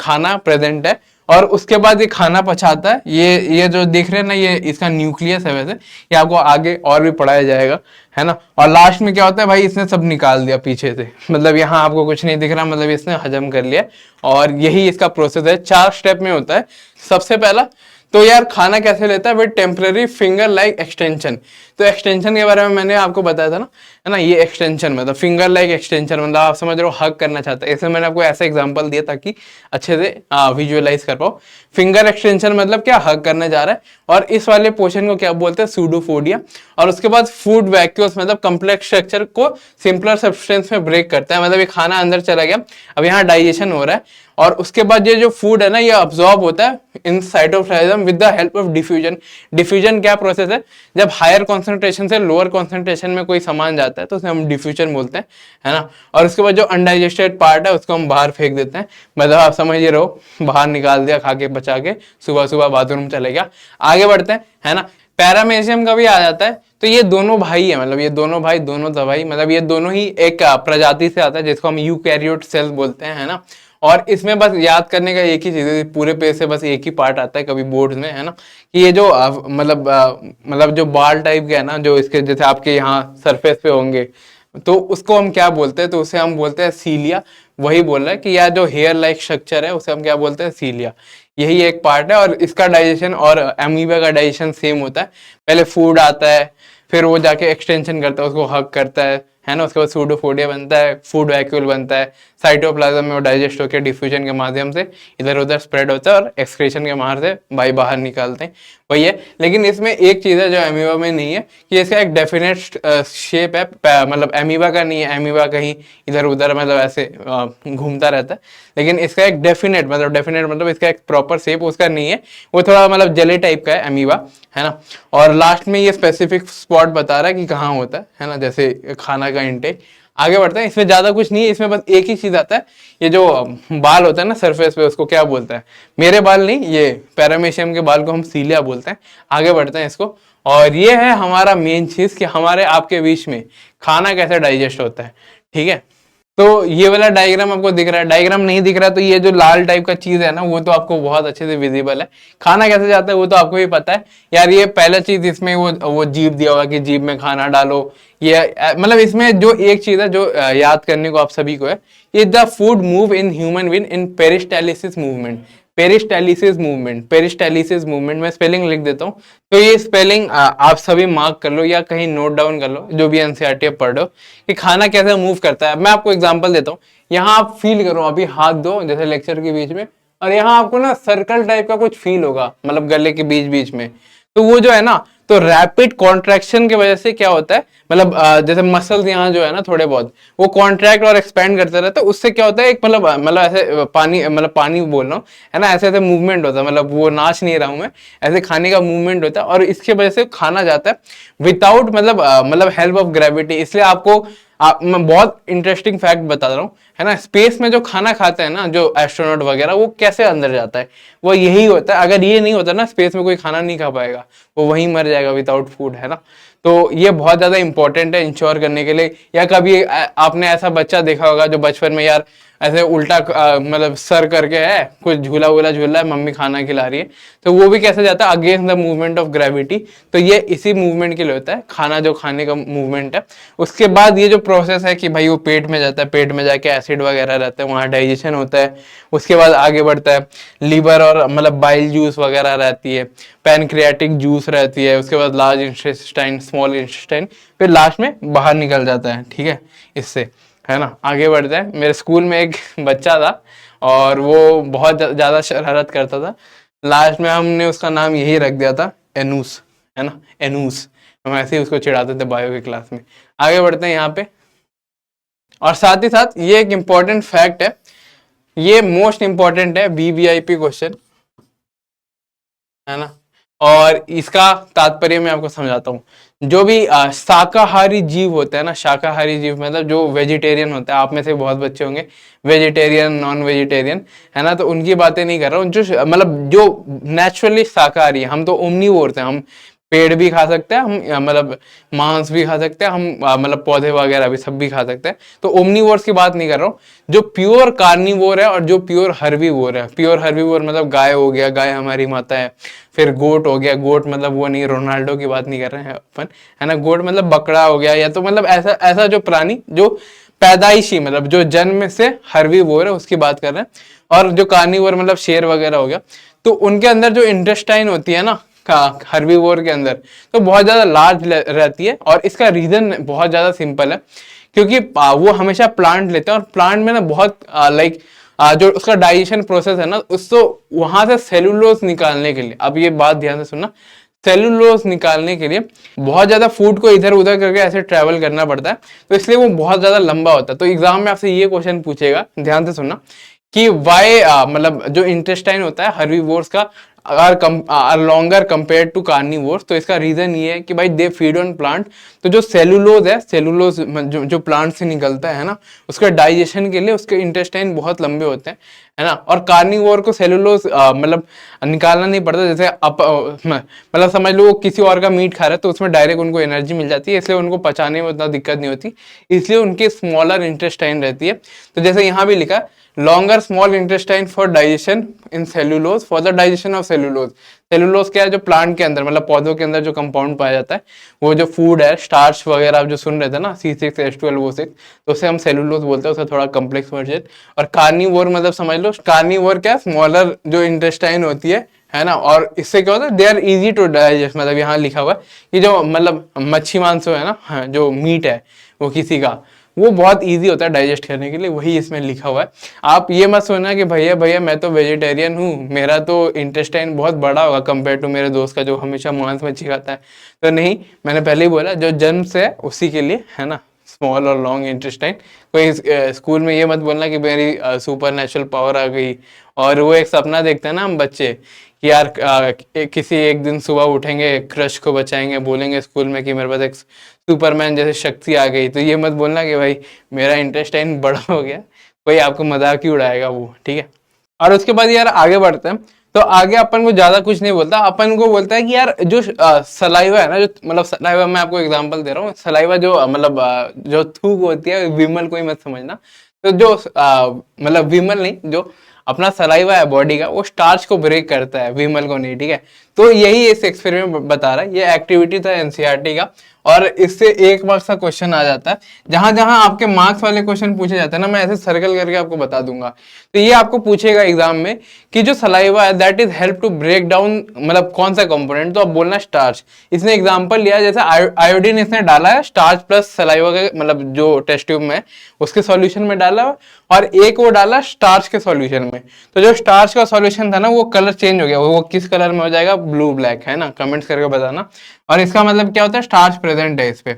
खाना प्रेजेंट है, और उसके बाद ये खाना पचाता है। ये जो देख रहे हैं ना, ये इसका न्यूक्लियस है। वैसे ये आपको आगे और भी पढ़ाया जाएगा, है ना। और लास्ट में क्या होता है भाई, इसने सब निकाल दिया पीछे से, मतलब यहाँ आपको कुछ नहीं दिख रहा, मतलब इसने हजम कर लिया। और यही इसका प्रोसेस है, 4 स्टेप में होता है। सबसे पहला तो यार खाना कैसे लेता है, with temporary finger like extension. तो एक्सटेंशन के बारे में मैंने आपको बताया था ना, है ना। ये एक्सटेंशन मतलब फिंगर लाइक एक्सटेंशन, मतलब आप समझ रहे हो हग करना चाहता है। इसमें मैंने आपको ऐसा एग्जांपल दिया ताकि अच्छे से विजुअलाइज कर पाओ। फिंगर एक्सटेंशन मतलब क्या, हग करने जा रहा है। और इस वाले पोर्शन को क्या बोलते हैं, सूडोपोडिया। और उसके बाद फूड वैक्यूल्स, मतलब कम्प्लेक्स स्ट्रक्चर को सिंपलर सब्सटेंस में ब्रेक करता है, मतलब ये खाना अंदर चला गया, अब यहाँ डाइजेशन हो रहा है। और उसके बाद ये जो फूड है ना, ये अब्सॉर्ब होता है in cytoplasm with the help of diffusion. Diffusion क्या प्रोसेस है, जब हायर कॉन्सेंट्रेशन से लोअर कॉन्सेंट्रेशन में कोई सामान जाता है तो उसे हम डिफ्यूजन बोलते हैं, है ना। और उसके बाद जो अनडाइजेस्टेड पार्ट है उसको हम बाहर फेंक देते हैं, मतलब आप समझ ही रहो, बाहर निकाल दिया खा के बचा के, सुबह सुबह बाथरूम चले गया। आगे बढ़ते हैं, है ना। पैरामेशियम का भी आ जाता है। तो ये दोनों भाई है, मतलब ये दोनों भाई दोनों दवाई, मतलब ये दोनों ही एक प्रजाति से आता है जिसको हम यूकैरियोट सेल्स बोलते हैं, है ना। और इसमें बस याद करने का एक ही चीज है, पूरे पेज से बस एक ही पार्ट आता है कभी बोर्ड में, है ना, कि ये जो मतलब जो बाल टाइप के है ना, जो इसके जैसे आपके यहाँ सरफेस पे होंगे, तो उसको हम क्या बोलते हैं, तो उसे हम बोलते हैं सीलिया। वही बोल रहा है कि यार जो हेयर लाइक स्ट्रक्चर है उसे हम क्या बोलते हैं, सीलिया। यही एक पार्ट है। और इसका डाइजेशन और अमीबा का डाइजेशन सेम होता है। पहले फूड आता है, फिर वो जाके एक्सटेंशन करता है, उसको हग करता है ना। उसके बाद सूडोपोडिया बनता है, फूड वैक्यूल बनता है, साइटोप्लाज्म में वो डाइजेस्ट होकर डिफ्यूजन के माध्यम से इधर उधर स्प्रेड होता है और एक्सक्रीशन के माध्यम से भाई बाहर निकालते हैं, वही है। लेकिन इसमें एक चीज है जो अमीबा में नहीं है, कि इसका एक डेफिनेट शेप है, मतलब अमीबा का नहीं है। अमीबा कहीं इधर उधर मतलब ऐसे घूमता रहता है, लेकिन इसका एक डेफिनेट मतलब इसका एक प्रॉपर शेप उसका नहीं है, वो थोड़ा मतलब जेली टाइप का है अमीबा, है ना। और लास्ट में ये स्पेसिफिक स्पॉट बता रहा है कि कहाँ होता है ना, जैसे खाना का इंटेक। आगे बढ़ते हैं। इसमें ज्यादा कुछ नहीं है, इसमें बस एक ही चीज आता है, ये जो बाल होता है ना सरफेस पे, उसको क्या बोलते हैं? मेरे बाल नहीं, ये पैरामीशियम के बाल को हम सीलिया बोलते हैं। आगे बढ़ते हैं इसको। और ये है हमारा मेन चीज कि हमारे आपके बीच में खाना कैसे डाइजेस्ट होता है। ठीक है, तो ये वाला डायग्राम आपको दिख रहा है? डायग्राम नहीं दिख रहा तो ये जो लाल टाइप का चीज है ना, वो तो आपको बहुत अच्छे से विजिबल है। खाना कैसे जाता है वो तो आपको भी पता है यार। ये पहला चीज इसमें वो जीभ दिया होगा कि जीभ में खाना डालो। ये मतलब इसमें जो एक चीज है जो याद करने को आप सभी को है, ये the food move in human being in peristalsis movement. Peristalsis movement में स्पेलिंग लिख देता हूँ, तो ये स्पेलिंग आप सभी मार्क कर लो या कहीं नोट डाउन कर लो, जो भी एनसीईआरटी पढ़ रहे हो, कि खाना कैसे मूव करता है। मैं आपको एग्जांपल देता हूँ। यहाँ आप फील करो, अभी हाथ दो जैसे लेक्चर के बीच में, और यहाँ आपको ना सर्कल टाइप का कुछ फील होगा, मतलब गले के बीच बीच में। तो वो जो है ना, तो रैपिड कॉन्ट्रैक्शन की वजह से क्या होता है, मतलब जैसे मसल्स यहाँ जो है ना थोड़े बहुत वो कॉन्ट्रैक्ट और एक्सपेंड करते रहते हैं। उससे क्या होता है, एक मतलब ऐसे पानी, मतलब पानी बोल रहा हूँ है ना, ऐसे ऐसे मूवमेंट होता है, मतलब वो नाच नहीं रहा हूं मैं, ऐसे खाने का मूवमेंट होता है, और इसके वजह से खाना जाता है विदाउट मतलब हेल्प ऑफ ग्रेविटी। इसलिए आपको मैं बहुत इंटरेस्टिंग फैक्ट बता रहा हूँ है ना, स्पेस में जो खाना खाते हैं ना जो एस्ट्रोनॉट वगैरह, वो कैसे अंदर जाता है, वो यही होता है। अगर ये नहीं होता ना, स्पेस में कोई खाना नहीं खा पाएगा, वो वहीं मर जाएगा विदाउट फूड, है ना। तो ये बहुत ज्यादा इंपॉर्टेंट है इंश्योर करने के लिए। या कभी आपने ऐसा बच्चा देखा होगा जो बचपन में यार ऐसे उल्टा मतलब सर करके है, कुछ झूला वूला झूल रहा है, मम्मी खाना खिला रही है, तो वो भी कैसे जाता है, against the movement of gravity. तो ये इसी मूवमेंट के लिए होता है, खाना जो खाने का मूवमेंट है। उसके बाद ये जो प्रोसेस है कि भाई वो पेट में जाता है, पेट में जाके एसिड वगैरह रहता है, वहाँ डाइजेशन होता है। उसके बाद आगे बढ़ता है, लीवर और मतलब बाइल जूस वगैरह रहती है, पैनक्रियाटिक जूस रहती है, उसके बाद लार्ज इंटेस्टाइन, स्मॉल इंटेस्टाइन, फिर लास्ट में बाहर निकल जाता है। ठीक है, इससे, है ना। आगे बढ़ते हैं। मेरे स्कूल में एक बच्चा था और वो बहुत ज्यादा शरारत करता था। लास्ट में हमने उसका नाम यही रख दिया था, एनूस, है ना, एनूस। हम ऐसे ही उसको चिढ़ाते थे बायो की क्लास में। आगे बढ़ते हैं यहाँ पे। और साथ ही साथ ये एक इंपॉर्टेंट फैक्ट है, ये मोस्ट इंपॉर्टेंट है, वीवीआईपी क्वेश्चन, है ना। और इसका तात्पर्य मैं आपको समझाता हूँ। जो भी शाकाहारी जीव होते हैं ना, शाकाहारी जीव मतलब जो वेजिटेरियन होते हैं, आप में से बहुत बच्चे होंगे वेजिटेरियन, नॉन वेजिटेरियन, है ना, तो उनकी बातें नहीं कर रहा हूँ। जो मतलब जो नेचुरली शाकाहारी है, हम तो ओमनीवोर हैं, हम पेड़ भी खा सकते हैं, हम मतलब मांस भी खा सकते हैं, हम मतलब पौधे वगैरह भी सब भी खा सकते हैं। तो ओमनीवोर्स की बात नहीं कर रहा हूँ। जो प्योर कार्निवोर है और जो प्योर हर्बीवोर है, प्योर हर्बीवोर मतलब गाय हो गया, गाय हमारी माता है। फिर गोट हो गया, गोट मतलब वो नहीं, रोनाल्डो की बात नहीं कर रहे हैं अपन, है ना। गोट मतलब बकरा हो गया, या तो मतलब ऐसा ऐसा जो प्राणी जो पैदाइशी मतलब जो जन्म से हर्बीवोर है उसकी बात कर रहे हैं। और जो कार्निवोर मतलब शेर वगैरह हो गया, तो उनके अंदर जो इंटेस्टाइन होती है ना हर्बीवोर के अंदर, तो बहुत ज्यादा लार्ज रहती है। और इसका रीजन बहुत ज्यादा सिंपल है, क्योंकि वो हमेशा प्लांट लेते हैं, और प्लांट में ना बहुत लाइक जो उसका डाइजेशन प्रोसेस है ना, उसको वहां से सेलुलोज निकालने के लिए, अब ये बात ध्यान से सुनना, सेलुलोज निकालने के लिए बहुत ज्यादा फूड को इधर उधर करके ऐसे ट्रेवल करना पड़ता है, तो इसलिए वो बहुत ज्यादा लंबा होता है। तो एग्जाम में आपसे ये क्वेश्चन पूछेगा, ध्यान से सुनना, कि वाई मतलब जो इंटेस्टाइन होता है हर्बीवोर्स का अगर लॉन्गर कंपेयर टू कार्निवोर्स, तो इसका रीजन ये है कि भाई दे फीड ऑन प्लांट। तो जो सेलुलोज है, सेलुलोज जो प्लांट से निकलता है ना, उसका डाइजेशन के लिए उसके इंटेस्टाइन बहुत लंबे होते हैं, है ना। और कार्निवोर को सेलुलोज मतलब निकालना नहीं पड़ता, जैसे मतलब समझ लो वो किसी और का मीट खा रहा है तो उसमें डायरेक्ट उनको एनर्जी मिल जाती है, इसलिए उनको पचाने में उतना दिक्कत नहीं होती, इसलिए उनकी स्मॉलर इंटेस्टाइन रहती है। तो जैसे यहाँ भी लिखा longer small intestine for digestion in cellulose, for the digestion of cellulose. Cellulose क्या है, जो प्लांट के अंदर मतलब पौधों के अंदर जो कंपाउंड पाया जाता है, वो जो फूड है, स्टार्च वगैरह आप जो सुन रहे थे ना, C6H12O6, तो उसे हम सेलुलोज बोलते हैं, उसका थोड़ा कम्प्लेक्स वर्जन। और कार्निवोर मतलब समझ लो, कार्निवोर क्या, स्मॉलर जो इंटेस्टाइन होती है ना। और इससे क्या होता है, they are easy to digest, मतलब यहाँ लिखा हुआ है कि जो मतलब मच्छी मांस है ना, हाँ, जो मीट है वो किसी का, वो बहुत इजी होता है डाइजेस्ट करने के लिए, वही इसमें लिखा हुआ है। आप ये मत सोचना कि भैया भैया मैं तो वेजिटेरियन हूँ, मेरा तो इंटेस्टाइन बहुत बड़ा होगा कंपेयर टू मेरे दोस्त का जो हमेशा मांस मच्छी खाता है। तो नहीं, मैंने पहले ही बोला जो जन्म से है उसी के लिए, है ना, स्मॉल और लॉन्ग इंटेस्टाइन। कोई स्कूल में ये मत बोलना कि मेरी सुपर नेचुरल पावर आ गई। और वो एक सपना देखते हैं ना हम बच्चे कि यार किसी एक दिन सुबह उठेंगे, क्रश को बचाएंगे, बोलेंगे स्कूल में कि मेरे पास एक सुपरमैन जैसे शक्ति आ गई। तो ये मत बोलना कि भाई मेरा इंटेस्टाइन बड़ा हो गया, कोई आपको मजाक ही उड़ाएगा वो, ठीक है। और उसके बाद यार आगे बढ़ते हैं। तो आगे अपन को ज्यादा कुछ नहीं बोलता, अपन को बोलता है कि यार जो सलाइवा है ना, जो मतलब सलाइवा, मैं आपको एग्जांपल दे रहा हूँ। सलाइवा जो मतलब जो थूक होती है, विमल कोई मत समझना। तो जो मतलब विमल नहीं, जो अपना सलाइवा है बॉडी का, वो स्टार्च को ब्रेक करता है, विमल को नहीं, ठीक है। तो यही इस एक्सपेरिमेंट बता रहा है। ये एक्टिविटी था एनसीईआरटी का, और इससे 1 मार्क्स का क्वेश्चन आ जाता है। जहां जहां आपके मार्क्स वाले क्वेश्चन पूछे जाते हैं ना, मैं ऐसे सर्कल करके आपको बता दूंगा। तो ये आपको पूछेगा एग्जाम में कि जो सलाइवा है that is help to break down, मतलब कौन सा कंपोनेंट, तो आप बोलना स्टार्च। इसने एग्जांपल लिया जैसे आयोडीन इसने डाला है स्टार्च प्लस सलाइवा के, मतलब जो टेस्ट ट्यूब में उसके सॉल्यूशन में डाला, और एक वो डाला स्टार्च के सॉल्यूशन में। तो जो स्टार्च का सॉल्यूशन था ना, वो कलर चेंज हो गया। वो किस कलर में हो जाएगा? ब्लू ब्लैक, है ना, कमेंट्स करके बताना। और इसका मतलब क्या होता है? स्टार्च प्रेजेंट है इस पे।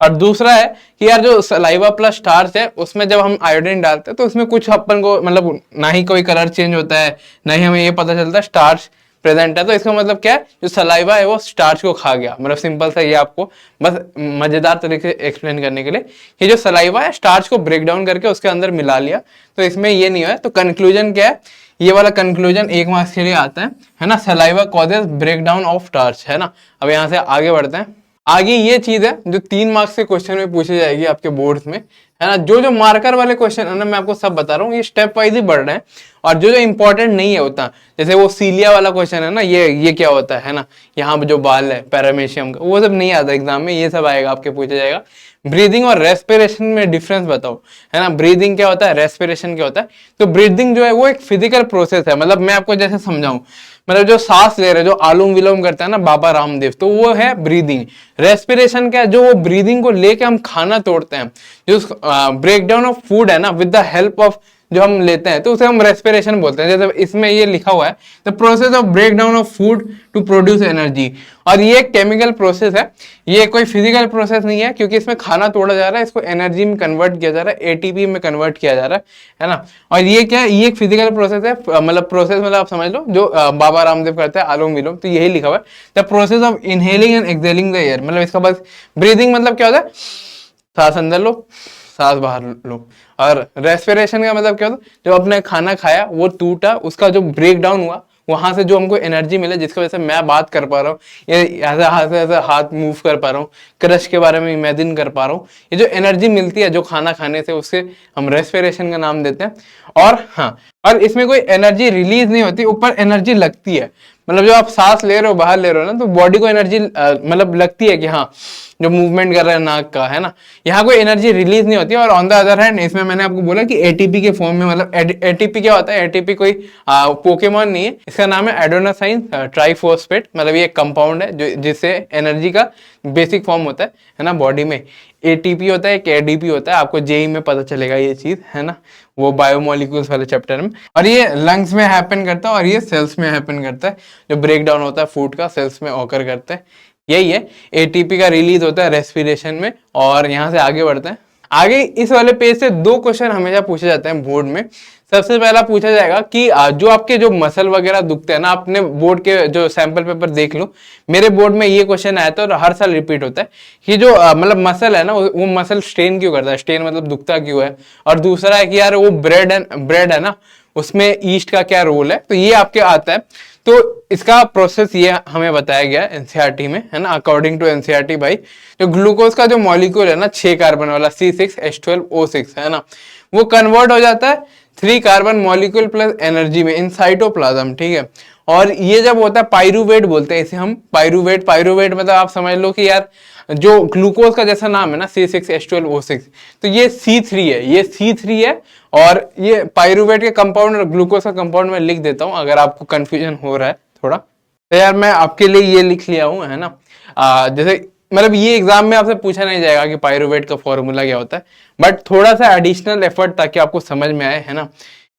और दूसरा है कि यार जो सलाइवा प्लस स्टार्च है, उसमें जब हम आयोडीन डालते हैं तो उसमें कुछ अपन को मतलब ना ही कोई कलर चेंज होता है, ना ही हमें ये पता चलता है स्टार्च प्रेजेंट है। तो इसका मतलब क्या है? जो सलाइवा है वो स्टार्च को खा गया। मतलब सिंपल सा, ये आपको बस मजेदार तरीके से एक्सप्लेन करने के लिए कि जो सलाइवा है स्टार्च को ब्रेक डाउन करके उसके अंदर मिला लिया। तो इसमें ये नहीं है। तो कंक्लूजन क्या है? ये वाला कंक्लूजन 1 मार्क्स के लिए आता है ना। Saliva causes break down of starch, है ना। अब यहाँ से आगे बढ़ते हैं। आगे ये चीज है जो 3 मार्क्स के क्वेश्चन में पूछी जाएगी आपके बोर्ड्स में, है ना। जो जो मार्कर वाले क्वेश्चन है ना, मैं आपको सब बता रहा हूँ, ये स्टेप वाइज ही बढ़ रहे हैं। और जो जो इंपॉर्टेंट नहीं है उतना, जैसे वो सीलिया वाला क्वेश्चन है ना, ये क्या होता है ना, यहाँ जो बाल है पैरामेशियम का, वो सब नहीं आता एग्जाम में। ये सब आएगा, आपके पूछा जाएगा। ब्रीदिंग और रेस्पिरेशन में डिफरेंस बताओ, है ना। ब्रीदिंग क्या होता है, रेस्पिरेशन क्या होता है। तो ब्रीदिंग जो है वो एक फिजिकल प्रोसेस है। मतलब मैं आपको जैसे समझाऊं, मतलब जो सांस ले रहे, जो आलोम विलोम करते हैं ना बाबा रामदेव, तो वो है ब्रीदिंग। रेस्पिरेशन क्या है? जो वो ब्रीदिंग को लेके हम खाना तोड़ते हैं, जो ब्रेक डाउन ऑफ फूड है ना, विद द हेल्प ऑफ जो हम लेते हैं, तो उसे हम रेस्पिरेशन बोलते हैं। जैसे इसमें ये लिखा हुआ है, the process of break down of food to produce energy. और ये एक केमिकल प्रोसेस है, ये कोई फिजिकल प्रोसेस नहीं है, क्योंकि इसमें खाना तोड़ा जा रहा है, इसको एनर्जी में कन्वर्ट किया जा रहा है, एटीपी में कन्वर्ट किया जा रहा है ना। और ये क्या है? ये एक फिजिकल प्रोसेस है, मतलब प्रोसेस मतलब आप समझ लो जो बाबा रामदेव करते हैं आलोम विलोम, तो यही लिखा हुआ है, the process of inhaling and exhaling the air. मतलब इसका बस ब्रीदिंग मतलब क्या होता है? सांस अंदर लो, सांस बाहर लो। और रेस्पिरेशन का मतलब क्या होता है? जब आपने खाना खाया, वो टूटा, उसका जो ब्रेक डाउन हुआ, वहां से जो हमको एनर्जी मिले, जिसकी वजह से मैं बात कर पा रहा हूँ, ये ऐसे हाथ मूव कर पा रहा हूँ, क्रश के बारे में इमेजिन कर पा रहा हूँ, ये जो एनर्जी मिलती है जो खाना खाने से, उससे हम रेस्पिरेशन का नाम देते हैं। और हाँ, और इसमें कोई एनर्जी रिलीज नहीं होती, ऊपर एनर्जी लगती है। मतलब जो आप सांस ले रहे हो, बाहर ले रहे हो ना, तो बॉडी को एनर्जी मतलब लगती है कि हाँ, जो मूवमेंट कर रहा है नाक का, है ना, यहाँ कोई एनर्जी रिलीज नहीं होती है। और ऑन द अदर हैंड, इसमें मैंने आपको बोला कि एटीपी के फॉर्म में, मतलब एटीपी क्या होता है? एटीपी कोई पोकेमॉन नहीं है, इसका नाम है एडेनोसाइन ट्राइफॉस्फेट। मतलब ये कंपाउंड है जो जिससे एनर्जी का बेसिक फॉर्म होता है ना बॉडी में। एटीपी होता है, एक एडीपी होता है, आपको जेई में पता चलेगा ये चीज, है ना, वो बायोमोलिक्यूल्स वाले चैप्टर में। और ये लंग्स में हैपन करता है, और ये सेल्स में हैपन करता है। जो ब्रेक डाउन होता है फूड का, सेल्स में ऑकर करता है, यही है। एटीपी का रिलीज होता है रेस्पिरेशन में। और यहाँ से आगे बढ़ते हैं। आगे इस वाले पेज से 2 क्वेश्चन हमेशा पूछे जाते हैं बोर्ड में। सबसे पहला पूछा जाएगा कि जो आपके जो मसल वगैरह दुखते हैं ना, अपने बोर्ड के जो सैंपल पेपर देख लो, मेरे बोर्ड में ये क्वेश्चन आया था और हर साल रिपीट होता है कि जो मतलब मसल है ना, वो मसल स्ट्रेन क्यों करता है, स्ट्रेन मतलब दुखता क्यों है। और दूसरा है कि यार वो ब्रेड है ना, उसमें ईस्ट का क्या रोल है, तो ये आपके आता है। तो इसका प्रोसेस ये हमें बताया गया एनसीईआरटी में, है ना, अकॉर्डिंग टू एनसीईआरटी भाई। जो ग्लूकोज का जो मॉलिक्यूल है ना, 6 कार्बन वाला C6H12O6, है ना, वो कन्वर्ट हो जाता है 3 कार्बन मॉलिक्यूल प्लस एनर्जी में इन साइटोप्लाज्म, ठीक है। और ये जब होता है पाइरूवेट बोलते हैं इसे हम, पाइरूवेट मतलब आप समझ लो कि यार जो ग्लूकोज का जैसा नाम है ना C6H12O6, तो ये C3 है, ये C3 है। और ये पाइरूवेट के कंपाउंड और ग्लूकोज का कंपाउंड में लिख देता हूं अगर आपको कंफ्यूजन हो रहा है थोड़ा। तो यार मैं आपके लिए ये लिख लिया हूं, है ना। जैसे मतलब ये एग्जाम में आपसे पूछा नहीं जाएगा कि पाइरूवेट का फॉर्मूला क्या होता है, बट थोड़ा सा एडिशनल एफर्ट ताकि आपको समझ में आए, है ना।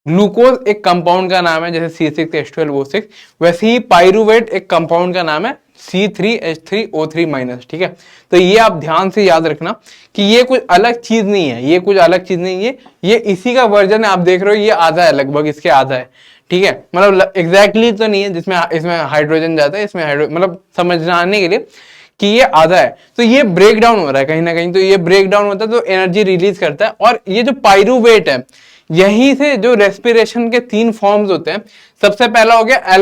ग्लूकोज एक कंपाउंड का नाम है, जैसे C6H12O6, वैसे ही पायरूवेट एक कंपाउंड का नाम है, C3H3O3-। ठीक है, तो ये आप ध्यान से याद रखना कि ये कुछ अलग चीज नहीं है, ये कुछ अलग चीज नहीं है, ये इसी का वर्जन है। आप देख रहे हो ये आधा है, लगभग इसके आधा है। ठीक है, मतलब एग्जैक्टली तो नहीं है, जिसमें इसमें हाइड्रोजन जाता है, इसमें मतलब समझाने के लिए कि ये आधा है, तो ये ब्रेक डाउन हो रहा है कहीं ना कहीं, तो ये ब्रेक डाउन होता है तो एनर्जी रिलीज करता है। और ये जो पायरूवेट है, यहीं से जो रेस्पिरेशन के 3 फॉर्म्स होते हैं। सबसे पहला हो गया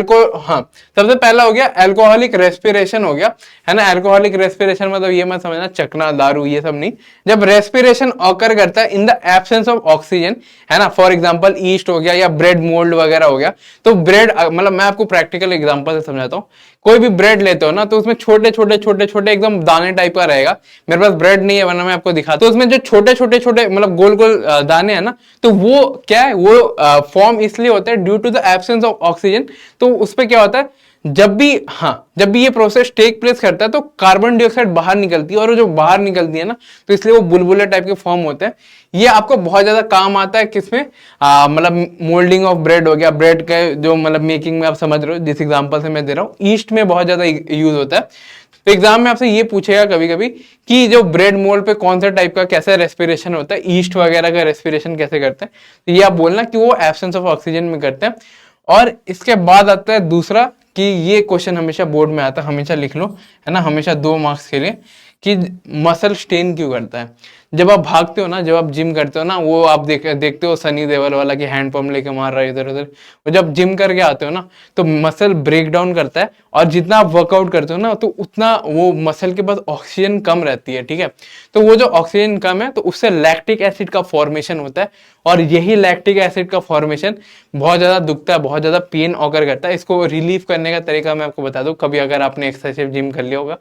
सबसे पहला हो गया अल्कोहलिक रेस्पिरेशन हो गया, है ना। अल्कोहलिक रेस्पिरेशन मतलब ये मत समझना चकना दारू ये सब नहीं, जब रेस्पिरेशन ऑकर करता है in the absence of oxygen, है ना। फॉर एग्जांपल ईस्ट हो गया या ब्रेड मोल्ड वगैरह हो गया, तो ब्रेड मतलब मैं आपको प्रैक्टिकल एग्जांपल से समझाता हूँ। कोई भी ब्रेड लेते हो ना, तो उसमें छोटे छोटे छोटे छोटे एकदम दाने टाइप का रहेगा। मेरे पास ब्रेड नहीं है, वरना मैं आपको दिखाता हूं। तो उसमें जो छोटे छोटे छोटे मतलब गोल गोल दाने हैं ना, तो वो क्या है, वो फॉर्म इसलिए होता है due to the absence of oxygen. तो उस पर क्या होता है, जब भी ये प्रोसेस टेक प्लेस करता है तो कार्बन डाइऑक्साइड बाहर निकलती है, और जो बाहर निकलती है ना, तो इसलिए वो बुलबुले टाइप के फॉर्म होते हैं। ये आपको बहुत ज्यादा काम आता है किसमें, मतलब मोल्डिंग ऑफ ब्रेड हो गया, ब्रेड के जो मतलब मेकिंग में आप समझ रहे हो, जिस एग्जांपल से मैं दे रहा हूँ, ईस्ट में बहुत ज्यादा यूज होता है। तो एग्जाम में आपसे ये पूछेगा कभी कभी कि जो ब्रेड मोल्ड पे कौन सा टाइप का कैसा रेस्पिरेशन होता है, ईस्ट वगैरह का रेस्पिरेशन कैसे करते हैं, तो ये आप बोलना कि वो एब्सेंस ऑफ ऑक्सीजन में करते हैं। और इसके बाद आता है दूसरा, कि ये क्वेश्चन हमेशा बोर्ड में आता है, हमेशा लिख लो, है ना, हमेशा 2 मार्क्स के लिए, कि मसल स्ट्रेन क्यों करता है। जब आप भागते हो ना, जब आप जिम करते हो ना, वो आप देखते हो सनी देओल वाला कि हैंड पंप लेके मार रहा है इधर उधर, वो जब जिम करके आते हो ना, तो मसल ब्रेक डाउन करता है, और जितना आप वर्कआउट करते हो ना, तो उतना वो मसल के पास ऑक्सीजन कम रहती है। ठीक है, तो वो जो ऑक्सीजन कम है, तो उससे लैक्टिक एसिड का फॉर्मेशन होता है, और यही लैक्टिक एसिड का फॉर्मेशन बहुत ज्यादा दुखता है, बहुत ज्यादा पेन ऑकर करता है। इसको रिलीव करने का तरीका मैं आपको बता दूं, कभी अगर आपने एक्सरसाइज जिम कर लिया होगा,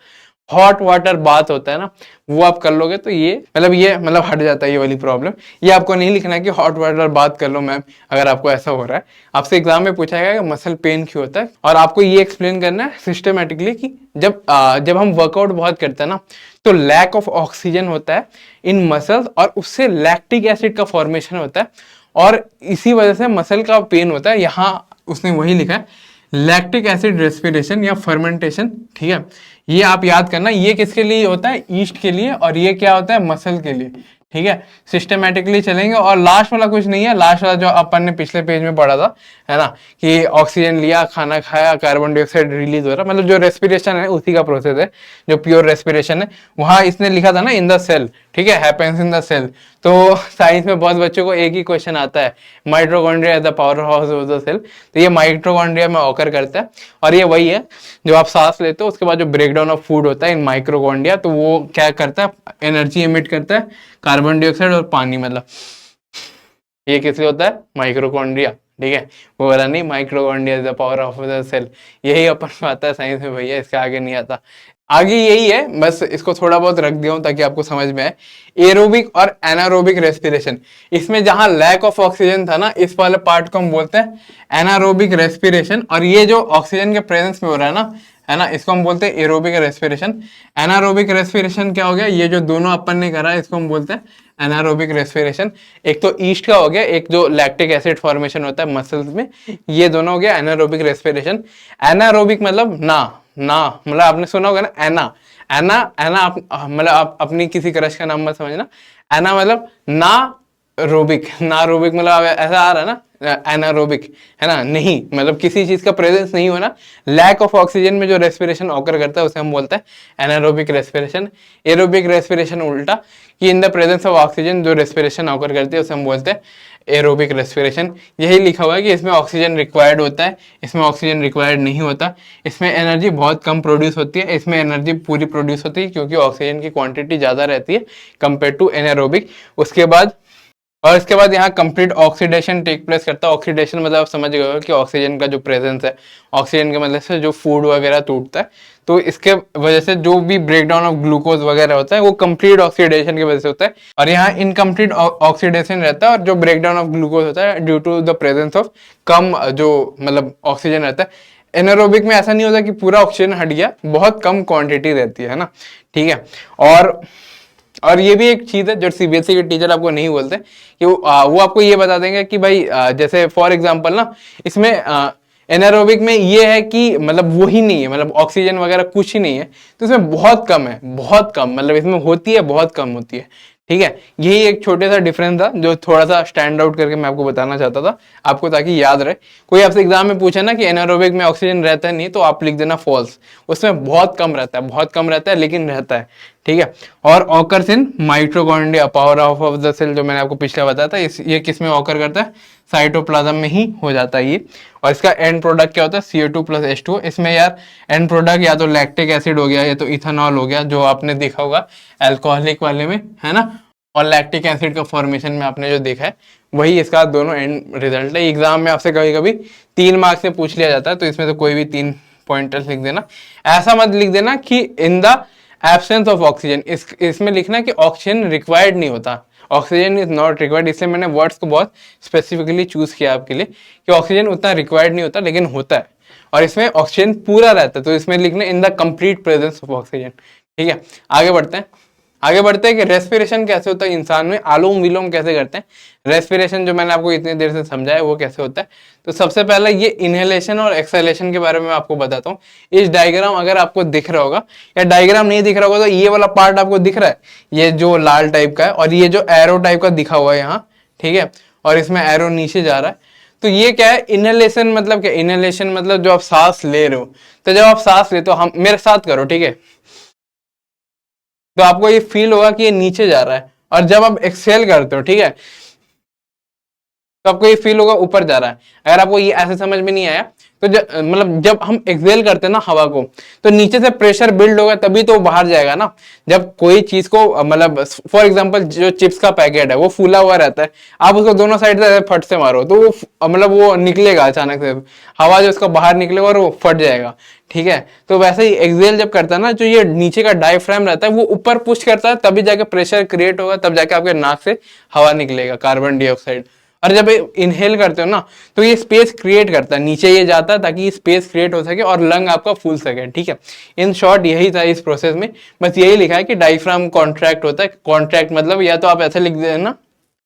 हॉट वाटर बाथ होता है ना, वो आप कर लोगे तो ये मतलब हट जाता है ये वाली प्रॉब्लम। ये आपको नहीं लिखना है कि हॉट वाटर बाथ कर लो मैम, अगर आपको ऐसा हो रहा है। आपसे एग्जाम में पूछा गया कि मसल पेन क्यों होता है, और आपको ये एक्सप्लेन करना है सिस्टमेटिकली कि जब हम वर्कआउट बहुत करते हैं ना, तो लैक ऑफ ऑक्सीजन होता है इन मसल्स, और उससे लैक्टिक एसिड का फॉर्मेशन होता है, और इसी वजह से मसल का पेन होता है। यहाँ उसने वही लिखा है, लैक्टिक एसिड रेस्पिरेशन या फर्मेंटेशन। ठीक है, ये आप याद करना, ये किसके लिए होता है, ईस्ट के लिए, और ये क्या होता है, मसल के लिए। ठीक है, सिस्टमेटिकली चलेंगे। और लास्ट वाला कुछ नहीं है, लास्ट वाला जो अपन ने पिछले पेज में पढ़ा था, है ना, कि ऑक्सीजन लिया, खाना खाया, कार्बन डाइऑक्साइड रिलीज हो रहा, मतलब जो रेस्पिरेशन है उसी का प्रोसेस है, जो प्योर रेस्पिरेशन है। वहां इसने लिखा था ना, इन द सेल। ठीक है, हैपेंस इन द सेल। तो साइंस में बहुत बच्चों को एक ही क्वेश्चन आता है, mitochondria is the power house of the cell. तो ये माइटोकॉन्ड्रिया में ऑकर करता है, और ये वही है जो आप सांस लेते हो, उसके बाद जो ब्रेकडाउन ऑफ फूड होता है इन माइक्रोकॉन्ड्रिया, तो वो क्या करता है, एनर्जी एमिट करता है, कार्बन डाइऑक्साइड और पानी, मतलब ये किसलिए होता है, माइक्रोकॉन्ड्रिया। ठीक है, वो वाला नहीं, microchondria is the power of the cell, यही अपन को आता है साइंस में भैया, इसके आगे नहीं आता। आगे यही है, बस इसको थोड़ा बहुत रख दिया हूं ताकि आपको समझ में आए। एरोबिक और एनारोबिक रेस्पिरेशन, इसमें जहां लैक ऑफ ऑक्सीजन था ना, इस वाले पार्ट को हम बोलते हैं एनारोबिक रेस्पिरेशन, और ये जो ऑक्सीजन के प्रेजेंस में हो रहा है ना, है ना, इसको हम बोलते हैं एरोबिक रेस्पिरेशन। एनारोबिक रेस्पिरेशन क्या हो गया, ये जो दोनों अपन ने करा है, इसको हम बोलते हैं एनारोबिक रेस्पिरेशन। एक तो ईस्ट का हो गया, एक जो लैक्टिक एसिड फॉर्मेशन होता है मसल्स में, ये दोनों हो गया एनारोबिक रेस्पिरेशन। एनारोबिक मतलब ना मतलब आपने सुना होगा ना, एना एना एना मतलब आप अपनी किसी क्रश का नाम मत समझना। एना मतलब ना रोबिक मतलब ऐसा आ रहा है ना, एनारोबिक, है ना, नहीं मतलब किसी चीज का प्रेजेंस नहीं होना, लैक ऑफ ऑक्सीजन में जो रेस्पिरेशन ऑकर करता है उसे हम बोलते हैं एनारोबिक रेस्पिरेशन। एरोबिक रेस्पिरेशन उल्टा, कि इन द प्रेजेंस ऑफ ऑक्सीजन जो रेस्पिरेशन ऑकर करती है उसे हम बोलते हैं एरोबिक रेस्पिरेशन। यही लिखा हुआ है कि इसमें ऑक्सीजन रिक्वायर्ड होता है, इसमें ऑक्सीजन रिक्वायर्ड नहीं होता, इसमें एनर्जी बहुत कम प्रोड्यूस होती है, इसमें एनर्जी पूरी प्रोड्यूस होती है, क्योंकि ऑक्सीजन की क्वांटिटी ज्यादा रहती है कंपेयर टू एनारोबिक। उसके बाद यहाँ कंप्लीट ऑक्सीडेशन टेक प्लेस करता है। ऑक्सीडेशन मतलब आप समझ गए हो कि ऑक्सीजन का जो प्रेजेंस है, ऑक्सीजन के मतलब से जो फूड वगैरह टूटता है, तो इसके वजह से जो भी ब्रेकडाउन ऑफ ग्लूकोज वगैरह होता है वो कंप्लीट ऑक्सीडेशन की वजह से होता है। और यहाँ इनकम्प्लीट ऑक्सीडेशन रहता है, और जो ब्रेकडाउन ऑफ ग्लूकोज होता है due to the presence of कम जो मतलब ऑक्सीजन रहता है। एनारोबिक में ऐसा नहीं होता कि पूरा ऑक्सीजन हट गया, बहुत कम क्वांटिटी रहती है ना। ठीक है, और और ये भी एक चीज है जो सीबीएसई के टीचर आपको नहीं बोलते कि वो आपको ये बता देंगे कि भाई जैसे फॉर एग्जांपल ना, इसमें एनारोबिक में ये है कि मतलब वो ही नहीं है, मतलब ऑक्सीजन वगैरह कुछ ही नहीं है, तो इसमें बहुत कम है, बहुत कम, मतलब इसमें होती है, बहुत कम होती है। ठीक है, यही एक छोटे सा डिफरेंस था जो थोड़ा सा स्टैंड आउट करके मैं आपको बताना चाहता था आपको, ताकि याद रहे। कोई आपसे एग्जाम में पूछे ना कि एनारोबिक में ऑक्सीजन रहता है नहीं, तो आप लिख देना फॉल्स, उसमें बहुत कम रहता है, बहुत कम रहता है, लेकिन रहता है। ठीक है, और occurs in mitochondria, power of the cell, जो मैंने आपको पिछले बताया था, ये किस में ऑकर करता है, साइटोप्लाज्म में ही हो जाता है ये। और इसका एंड प्रोडक्ट क्या होता है, CO2 प्लस H2। इसमें यार एंड प्रोडक्ट या तो लैक्टिक एसिड हो गया या तो इथेनॉल हो गया, जो आपने देखा होगा अल्कोहलिक वाले में, है ना, और लैक्टिक एसिड का फॉर्मेशन में आपने जो देखा है, वही इसका दोनों एंड रिजल्ट है। एग्जाम में आपसे कभी कभी 3 मार्क्स से पूछ लिया जाता है, तो इसमें तो कोई भी 3 पॉइंटर्स लिख देना। ऐसा मत लिख देना कि in the absence of oxygen, इसमें लिखना कि ऑक्सीजन रिक्वायर्ड नहीं होता, ऑक्सीजन इज नॉट रिक्वायर्ड। इसलिए मैंने वर्ड्स को बहुत स्पेसिफिकली चूज किया आपके लिए कि ऑक्सीजन उतना रिक्वायर्ड नहीं होता, लेकिन होता है, और इसमें ऑक्सीजन पूरा रहता है, तो इसमें लिखना in the complete presence of oxygen. ठीक है, आगे बढ़ते हैं। आगे बढ़ते हैं कि रेस्पिरेशन कैसे होता है इंसान में, आलोम विलोम कैसे करते हैं, रेस्पिरेशन जो मैंने आपको इतनी देर से समझाया वो कैसे होता है। तो सबसे पहले ये इनहेलेशन और एक्सहेलेशन के बारे में आपको बताता हूँ। इस डायग्राम अगर आपको दिख रहा होगा, या डायग्राम नहीं दिख रहा होगा, तो ये वाला पार्ट आपको दिख रहा है, ये जो लाल टाइप का है, और ये जो एरो टाइप का दिखा हुआ है यहाँ, ठीक है, और इसमें एरो नीचे जा रहा है, तो ये क्या है, इनहेलेशन मतलब क्या, इनहेलेशन मतलब जो आप सांस ले रहे हो, तो जब आप सांस लेते हो, हम मेरे साथ करो, ठीक है, तो आपको ये फील होगा कि ये नीचे जा रहा है, और जब आप एक्सहेल करते हो, ठीक है, तो आपको ये फील होगा ऊपर जा रहा है। अगर आपको ये ऐसे समझ में नहीं आया, तो मतलब जब हम एक्सहेल करते हैं ना हवा को, तो नीचे से प्रेशर बिल्ड होगा, तभी तो बाहर जाएगा ना। जब कोई चीज को मतलब फॉर एग्जांपल जो चिप्स का पैकेट है वो फूला हुआ रहता है, आप उसको दोनों साइड से फट से मारो तो वो मतलब वो निकलेगा अचानक से, हवा जो उसका बाहर निकलेगा और वो फट जाएगा। ठीक है, तो वैसे ही एक्सहेल जब करता है ना, जो ये नीचे का डायफ्राम रहता है वो ऊपर पुश करता है, तभी जाके प्रेशर क्रिएट होगा, तब जाके आपके नाक से हवा निकलेगा, कार्बन डाइऑक्साइड। और जब इनहेल करते हो ना, तो ये स्पेस क्रिएट करता है, नीचे ये जाता है ताकि स्पेस क्रिएट हो सके और लंग आपका फूल सके। ठीक है, इन शॉर्ट यही था इस प्रोसेस में, बस यही लिखा है कि डायफ्राम कॉन्ट्रैक्ट होता है। कॉन्ट्रैक्ट मतलब या तो आप ऐसे लिख देना,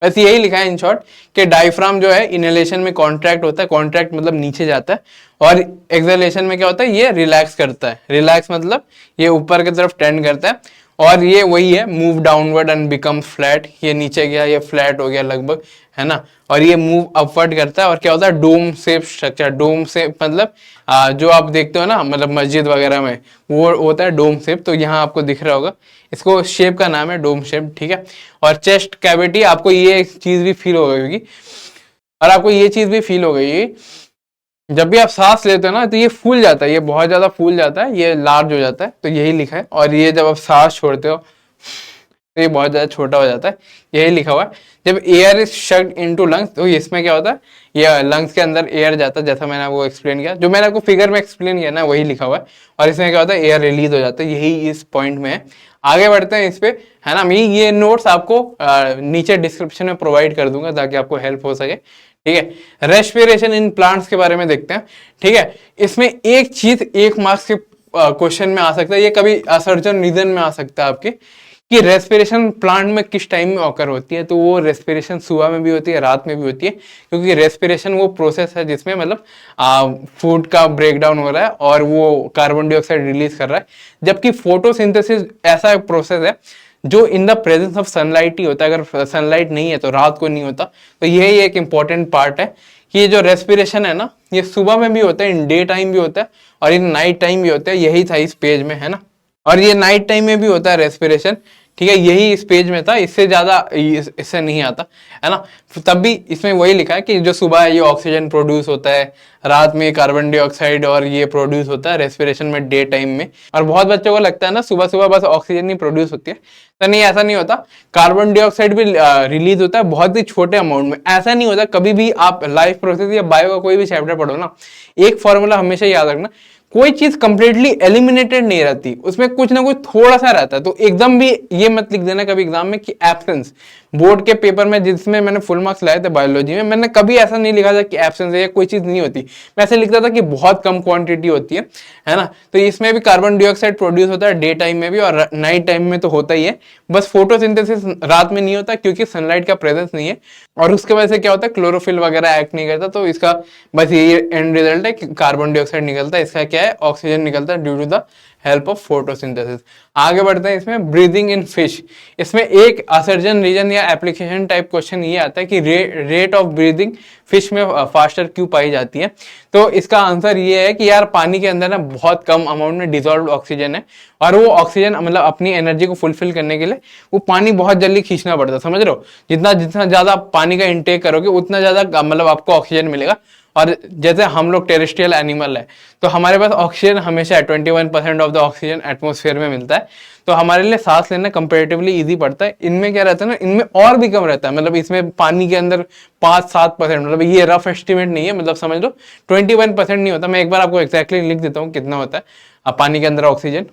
बस यही लिखा है इन शॉर्ट कि डायफ्राम जो है इनहेलेशन में कॉन्ट्रैक्ट होता है, कॉन्ट्रैक्ट मतलब नीचे जाता है, और एक्सहेलेशन में क्या होता है, ये रिलैक्स करता है। रिलैक्स मतलब ये ऊपर की तरफ टेंड करता है, और ये वही है move downward and become flat, ये नीचे गया, ये फ्लैट हो गया लगभग, है ना, और ये मूव अपवर्ड करता है, और क्या होता है, dome shape structure. Dome shape मतलब जो आप देखते हो ना, मतलब मस्जिद वगैरह में वो होता है डोम शेप, तो यहाँ आपको दिख रहा होगा, इसको शेप का नाम है डोम शेप। ठीक है, और चेस्ट कैविटी, आपको ये चीज भी फील हो गई होगी, और आपको ये चीज भी फील हो गई, जब भी आप सांस लेते हो ना, तो ये फूल जाता है, ये बहुत ज्यादा फूल जाता है, ये लार्ज हो जाता है, तो यही लिखा है। और ये जब आप सांस छोड़ते हो तो ये बहुत ज्यादा छोटा हो जाता है, यही लिखा हुआ है। जब एयर इज शक्ड इनटू लंग्स, तो इसमें क्या होता है, ये लंग्स के अंदर एयर जाता है, जैसा मैंने आपको एक्सप्लेन किया, जो मैंने आपको फिगर में एक्सप्लेन किया ना, वही लिखा हुआ है। और इसमें क्या होता है, एयर रिलीज हो जाता है, यही इस पॉइंट में है। आगे बढ़ते हैं इस पे, है ना, मैं ये नोट्स आपको नीचे डिस्क्रिप्शन में प्रोवाइड कर दूंगा ताकि आपको हेल्प हो सके। ठीक है, रेस्पिरेशन इन प्लांट्स के बारे में देखते हैं। ठीक है, इसमें एक चीज 1 मार्क्स के क्वेश्चन में आ सकता है, ये कभी सर्जन रीजन में आ सकता है आपके, कि रेस्पिरेशन प्लांट में किस टाइम में ऑकर होती है। तो वो रेस्पिरेशन सुबह में भी होती है, रात में भी होती है, क्योंकि रेस्पिरेशन वो प्रोसेस है जिसमें मतलब फूड का ब्रेकडाउन हो रहा है और वो कार्बन डाइऑक्साइड रिलीज कर रहा है। जबकि फोटोसिंथेसिस ऐसा प्रोसेस है जो in the presence of sunlight ही होता है, अगर सनलाइट नहीं है तो रात को नहीं होता। तो यही एक इंपॉर्टेंट पार्ट है कि ये जो रेस्पिरेशन है ना, ये सुबह में भी होता है, इन डे टाइम भी होता है, और इन नाइट टाइम भी होता है। यही था इस पेज में, है ना, और ये नाइट टाइम में भी होता है रेस्पिरेशन। ठीक है, यही इस पेज में था, इससे ज्यादा इससे नहीं आता, है ना। तब भी इसमें वही लिखा है कि जो सुबह है ये ऑक्सीजन प्रोड्यूस होता है, रात में कार्बन डाइऑक्साइड और ये प्रोड्यूस होता है रेस्पिरेशन में डे टाइम में। और बहुत बच्चों को लगता है ना सुबह सुबह बस ऑक्सीजन ही प्रोड्यूस होती है, तो नहीं, ऐसा नहीं होता। कार्बन डाइऑक्साइड भी रिलीज होता है, बहुत ही छोटे अमाउंट में। ऐसा नहीं होता, कभी भी आप लाइफ प्रोसेस या बायो का कोई भी चैप्टर पढ़ो ना, एक फॉर्मूला हमेशा याद रखना, कोई चीज कंप्लीटली एलिमिनेटेड नहीं रहती, उसमें कुछ ना कुछ थोड़ा सा रहता है। तो एकदम भी ये मत लिख देना कभी एग्जाम में कि एब्सेंस, बोर्ड के पेपर में जिसमें मैंने फुल मार्क्स लाए थे बायोलॉजी में, मैंने कभी ऐसा नहीं लिखा था कि एब्सेंस है या कोई चीज नहीं होती। मैं ऐसे लिखता था कि बहुत कम क्वांटिटी होती है ना। तो इसमें भी कार्बन डाइऑक्साइड प्रोड्यूस होता है डे टाइम में भी और नाइट टाइम में तो होता ही है, बस फोटोसिंथेसिस रात में नहीं होता क्योंकि सनलाइट का प्रेजेंस नहीं है, और उसके वजह से क्या होता है क्लोरोफिल वगैरह एक्ट नहीं करता। तो इसका बस ये एंड रिजल्ट है कि कार्बन डाइऑक्साइड निकलता है, इसका क्या है ऑक्सीजन निकलता है due to the help of photosynthesis. आगे बढ़ते हैं इसमें ब्रीदिंग इन फिश। इसमें एक असर्जन रीजन या एप्लीकेशन टाइप क्वेश्चन ये आता है कि रेट ऑफ ब्रीदिंग फिश में फास्टर क्यों पाई जाती है। तो इसका आंसर ये है कि यार पानी के अंदर ना बहुत कम अमाउंट में डिजोल्व ऑक्सीजन है, और वो ऑक्सीजन मतलब अपनी एनर्जी को फुलफिल करने के लिए वो पानी बहुत जल्दी खींचना पड़ता है, समझ रहे हो। जितना जितना ज्यादा पानी का इंटेक करोगे उतना ज्यादा मतलब आपको ऑक्सीजन मिलेगा। और जैसे हम लोग टेरेस्ट्रियल एनिमल है तो हमारे पास ऑक्सीजन हमेशा 21% ऑफ द ऑक्सीजन एटमॉस्फेयर में मिलता है, तो हमारे लिए सांस लेना कंपेरेटिवली इजी पड़ता है। इनमें क्या रहता है ना, इनमें और भी कम रहता है, मतलब इसमें पानी के अंदर 5-7%, मतलब ये रफ एस्टिमेट नहीं है, मतलब समझ लो 21% नहीं होता। मैं एक बार आपको एक्जैक्टली लिख देता हूँ कितना होता है अब पानी के अंदर ऑक्सीजन।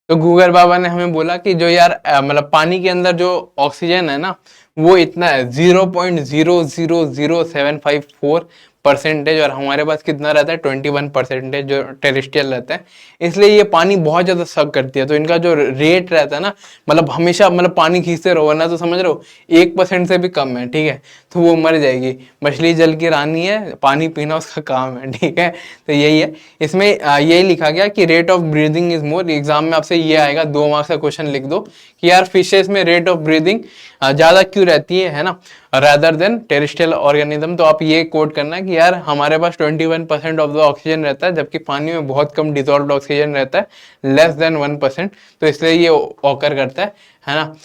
तो गूगल बाबा ने हमें बोला कि जो यार मतलब पानी के अंदर जो ऑक्सीजन है ना वो इतना है 0.000754%, और हमारे पास कितना रहता है 21% जो टेरेस्ट्रियल रहता है, इसलिए ये पानी बहुत ज्यादा सक करती है। तो इनका जो रेट रहता है ना, मतलब हमेशा मतलब पानी खींचते रहो वरना तो समझ रहे हो 1% से भी कम है, ठीक है, तो वो मर जाएगी। मछली जल की रानी है, पानी पीना उसका काम है, ठीक है। तो यही है इसमें यही लिखा गया कि rate of breathing is more. Exam में आपसे ये आएगा, 2 मार्क्स का क्वेश्चन लिख दो कि यार फिशेस में रेट ऑफ ब्रीदिंग ज्यादा क्यों रहती है ना, रादर देन टेरेस्ट्रियल ऑर्गेनिज्म। तो आप ये कोट करना है कि यार हमारे पास 21% ऑफ द ऑक्सीजन रहता है, जबकि पानी में बहुत कम डिजोल्व्ड ऑक्सीजन रहता है, लेस देन 1%, तो इसलिए ये ऑकर करता है ना।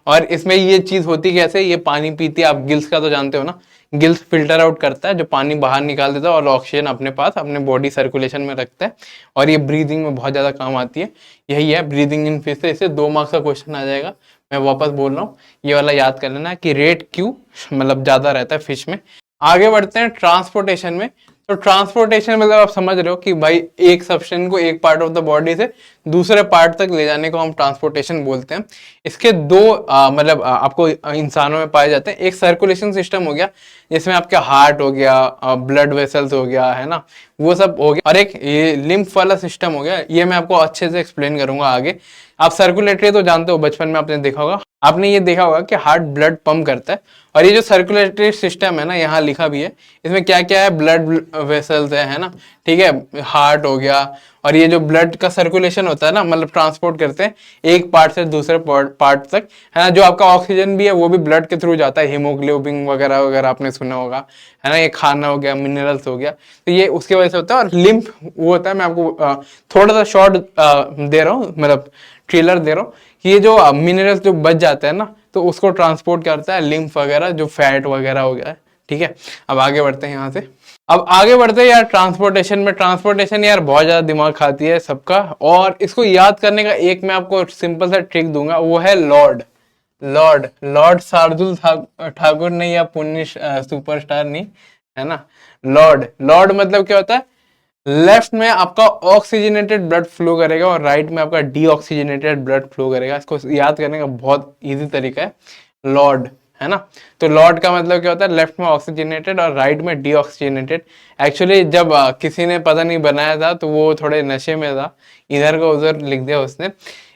और इसमें ये चीज होती कैसे, ये पानी पीती है, आप गिल्स का तो जानते हो ना, गिल्स फिल्टर आउट करता है जो पानी बाहर निकाल देता है और ऑक्सीजन अपने पास अपने बॉडी सर्कुलेशन में रखता है, और ये ब्रीदिंग में बहुत ज्यादा काम आती है। यही है ब्रीदिंग इन फिश से, इसे 2 मार्क्स का क्वेश्चन आ जाएगा। मैं वापस बोल रहा हूँ, ये वाला याद कर लेना कि रेट क्यों मतलब ज्यादा रहता है फिश में। आगे बढ़ते हैं ट्रांसपोर्टेशन में। तो ट्रांसपोर्टेशन मतलब आप समझ रहे हो कि भाई एक सब्सटेंस को एक पार्ट ऑफ द बॉडी से दूसरे पार्ट तक ले जाने को हम ट्रांसपोर्टेशन बोलते हैं। इसके दो मतलब आपको इंसानों में पाए जाते हैं। एक सर्कुलेशन सिस्टम हो गया जिसमें आपका हार्ट हो गया, ब्लड वेसल्स हो गया, है ना, वो सब हो गया, और एक ये लिम्फ वाला सिस्टम हो गया। ये मैं आपको अच्छे से एक्सप्लेन करूंगा आगे। आप सर्कुलेटरी तो जानते हो, बचपन में आपने देखा होगा, आपने ये देखा होगा कि हार्ट ब्लड पंप करता है, और ये जो सर्कुलेटरी सिस्टम है ना, यहाँ लिखा भी है इसमें क्या क्या है, ब्लड वेसल्स है ना, ठीक है, हार्ट हो गया, और ये जो ब्लड का सर्कुलेशन होता है ना, मतलब ट्रांसपोर्ट करते हैं एक पार्ट से दूसरे पार्ट तक, है ना। जो आपका ऑक्सीजन भी है वो भी ब्लड के थ्रू जाता है, हीमोग्लोबिन वगैरह वगैरह आपने सुना होगा, है ना। ये खाना हो गया, मिनरल्स हो गया, तो ये उसके वजह से होता है। और लिम्फ वो होता है, मैं आपको थोड़ा सा शॉर्ट दे रहा हूँ, मतलब ट्रेलर दे रहा हूँ कि ये जो मिनरल्स जो बच जाते हैं ना, तो उसको ट्रांसपोर्ट करता है लिम्फ वगैरह, जो फैट वगैरह हो गया है, ठीक है। अब आगे बढ़ते हैं यहाँ से। अब आगे बढ़ते हैं यार ट्रांसपोर्टेशन में। ट्रांसपोर्टेशन यार बहुत ज्यादा दिमाग खाती है सबका, और इसको याद करने का एक मैं आपको सिंपल सा ट्रिक दूंगा, वो है लॉर्ड। लॉर्ड शार्दुल ठाकुर नहीं, या पुण्य सुपरस्टार नहीं, है ना। लॉर्ड मतलब क्या होता है, लेफ्ट में आपका ऑक्सीजनेटेड ब्लड फ्लो करेगा और राइट में आपका डीऑक्सीजनेटेड ब्लड फ्लो करेगा। इसको याद करने का बहुत इजी तरीका है, लॉर्ड, है ना। तो लॉर्ड का मतलब क्या होता है, लेफ्ट में ऑक्सीजनेटेड और राइट में डीऑक्सीजनेटेड। एक्चुअली जब किसी ने पता नहीं बनाया था तो वो थोड़े नशे में था, इधर का उधर लिख दिया उसने।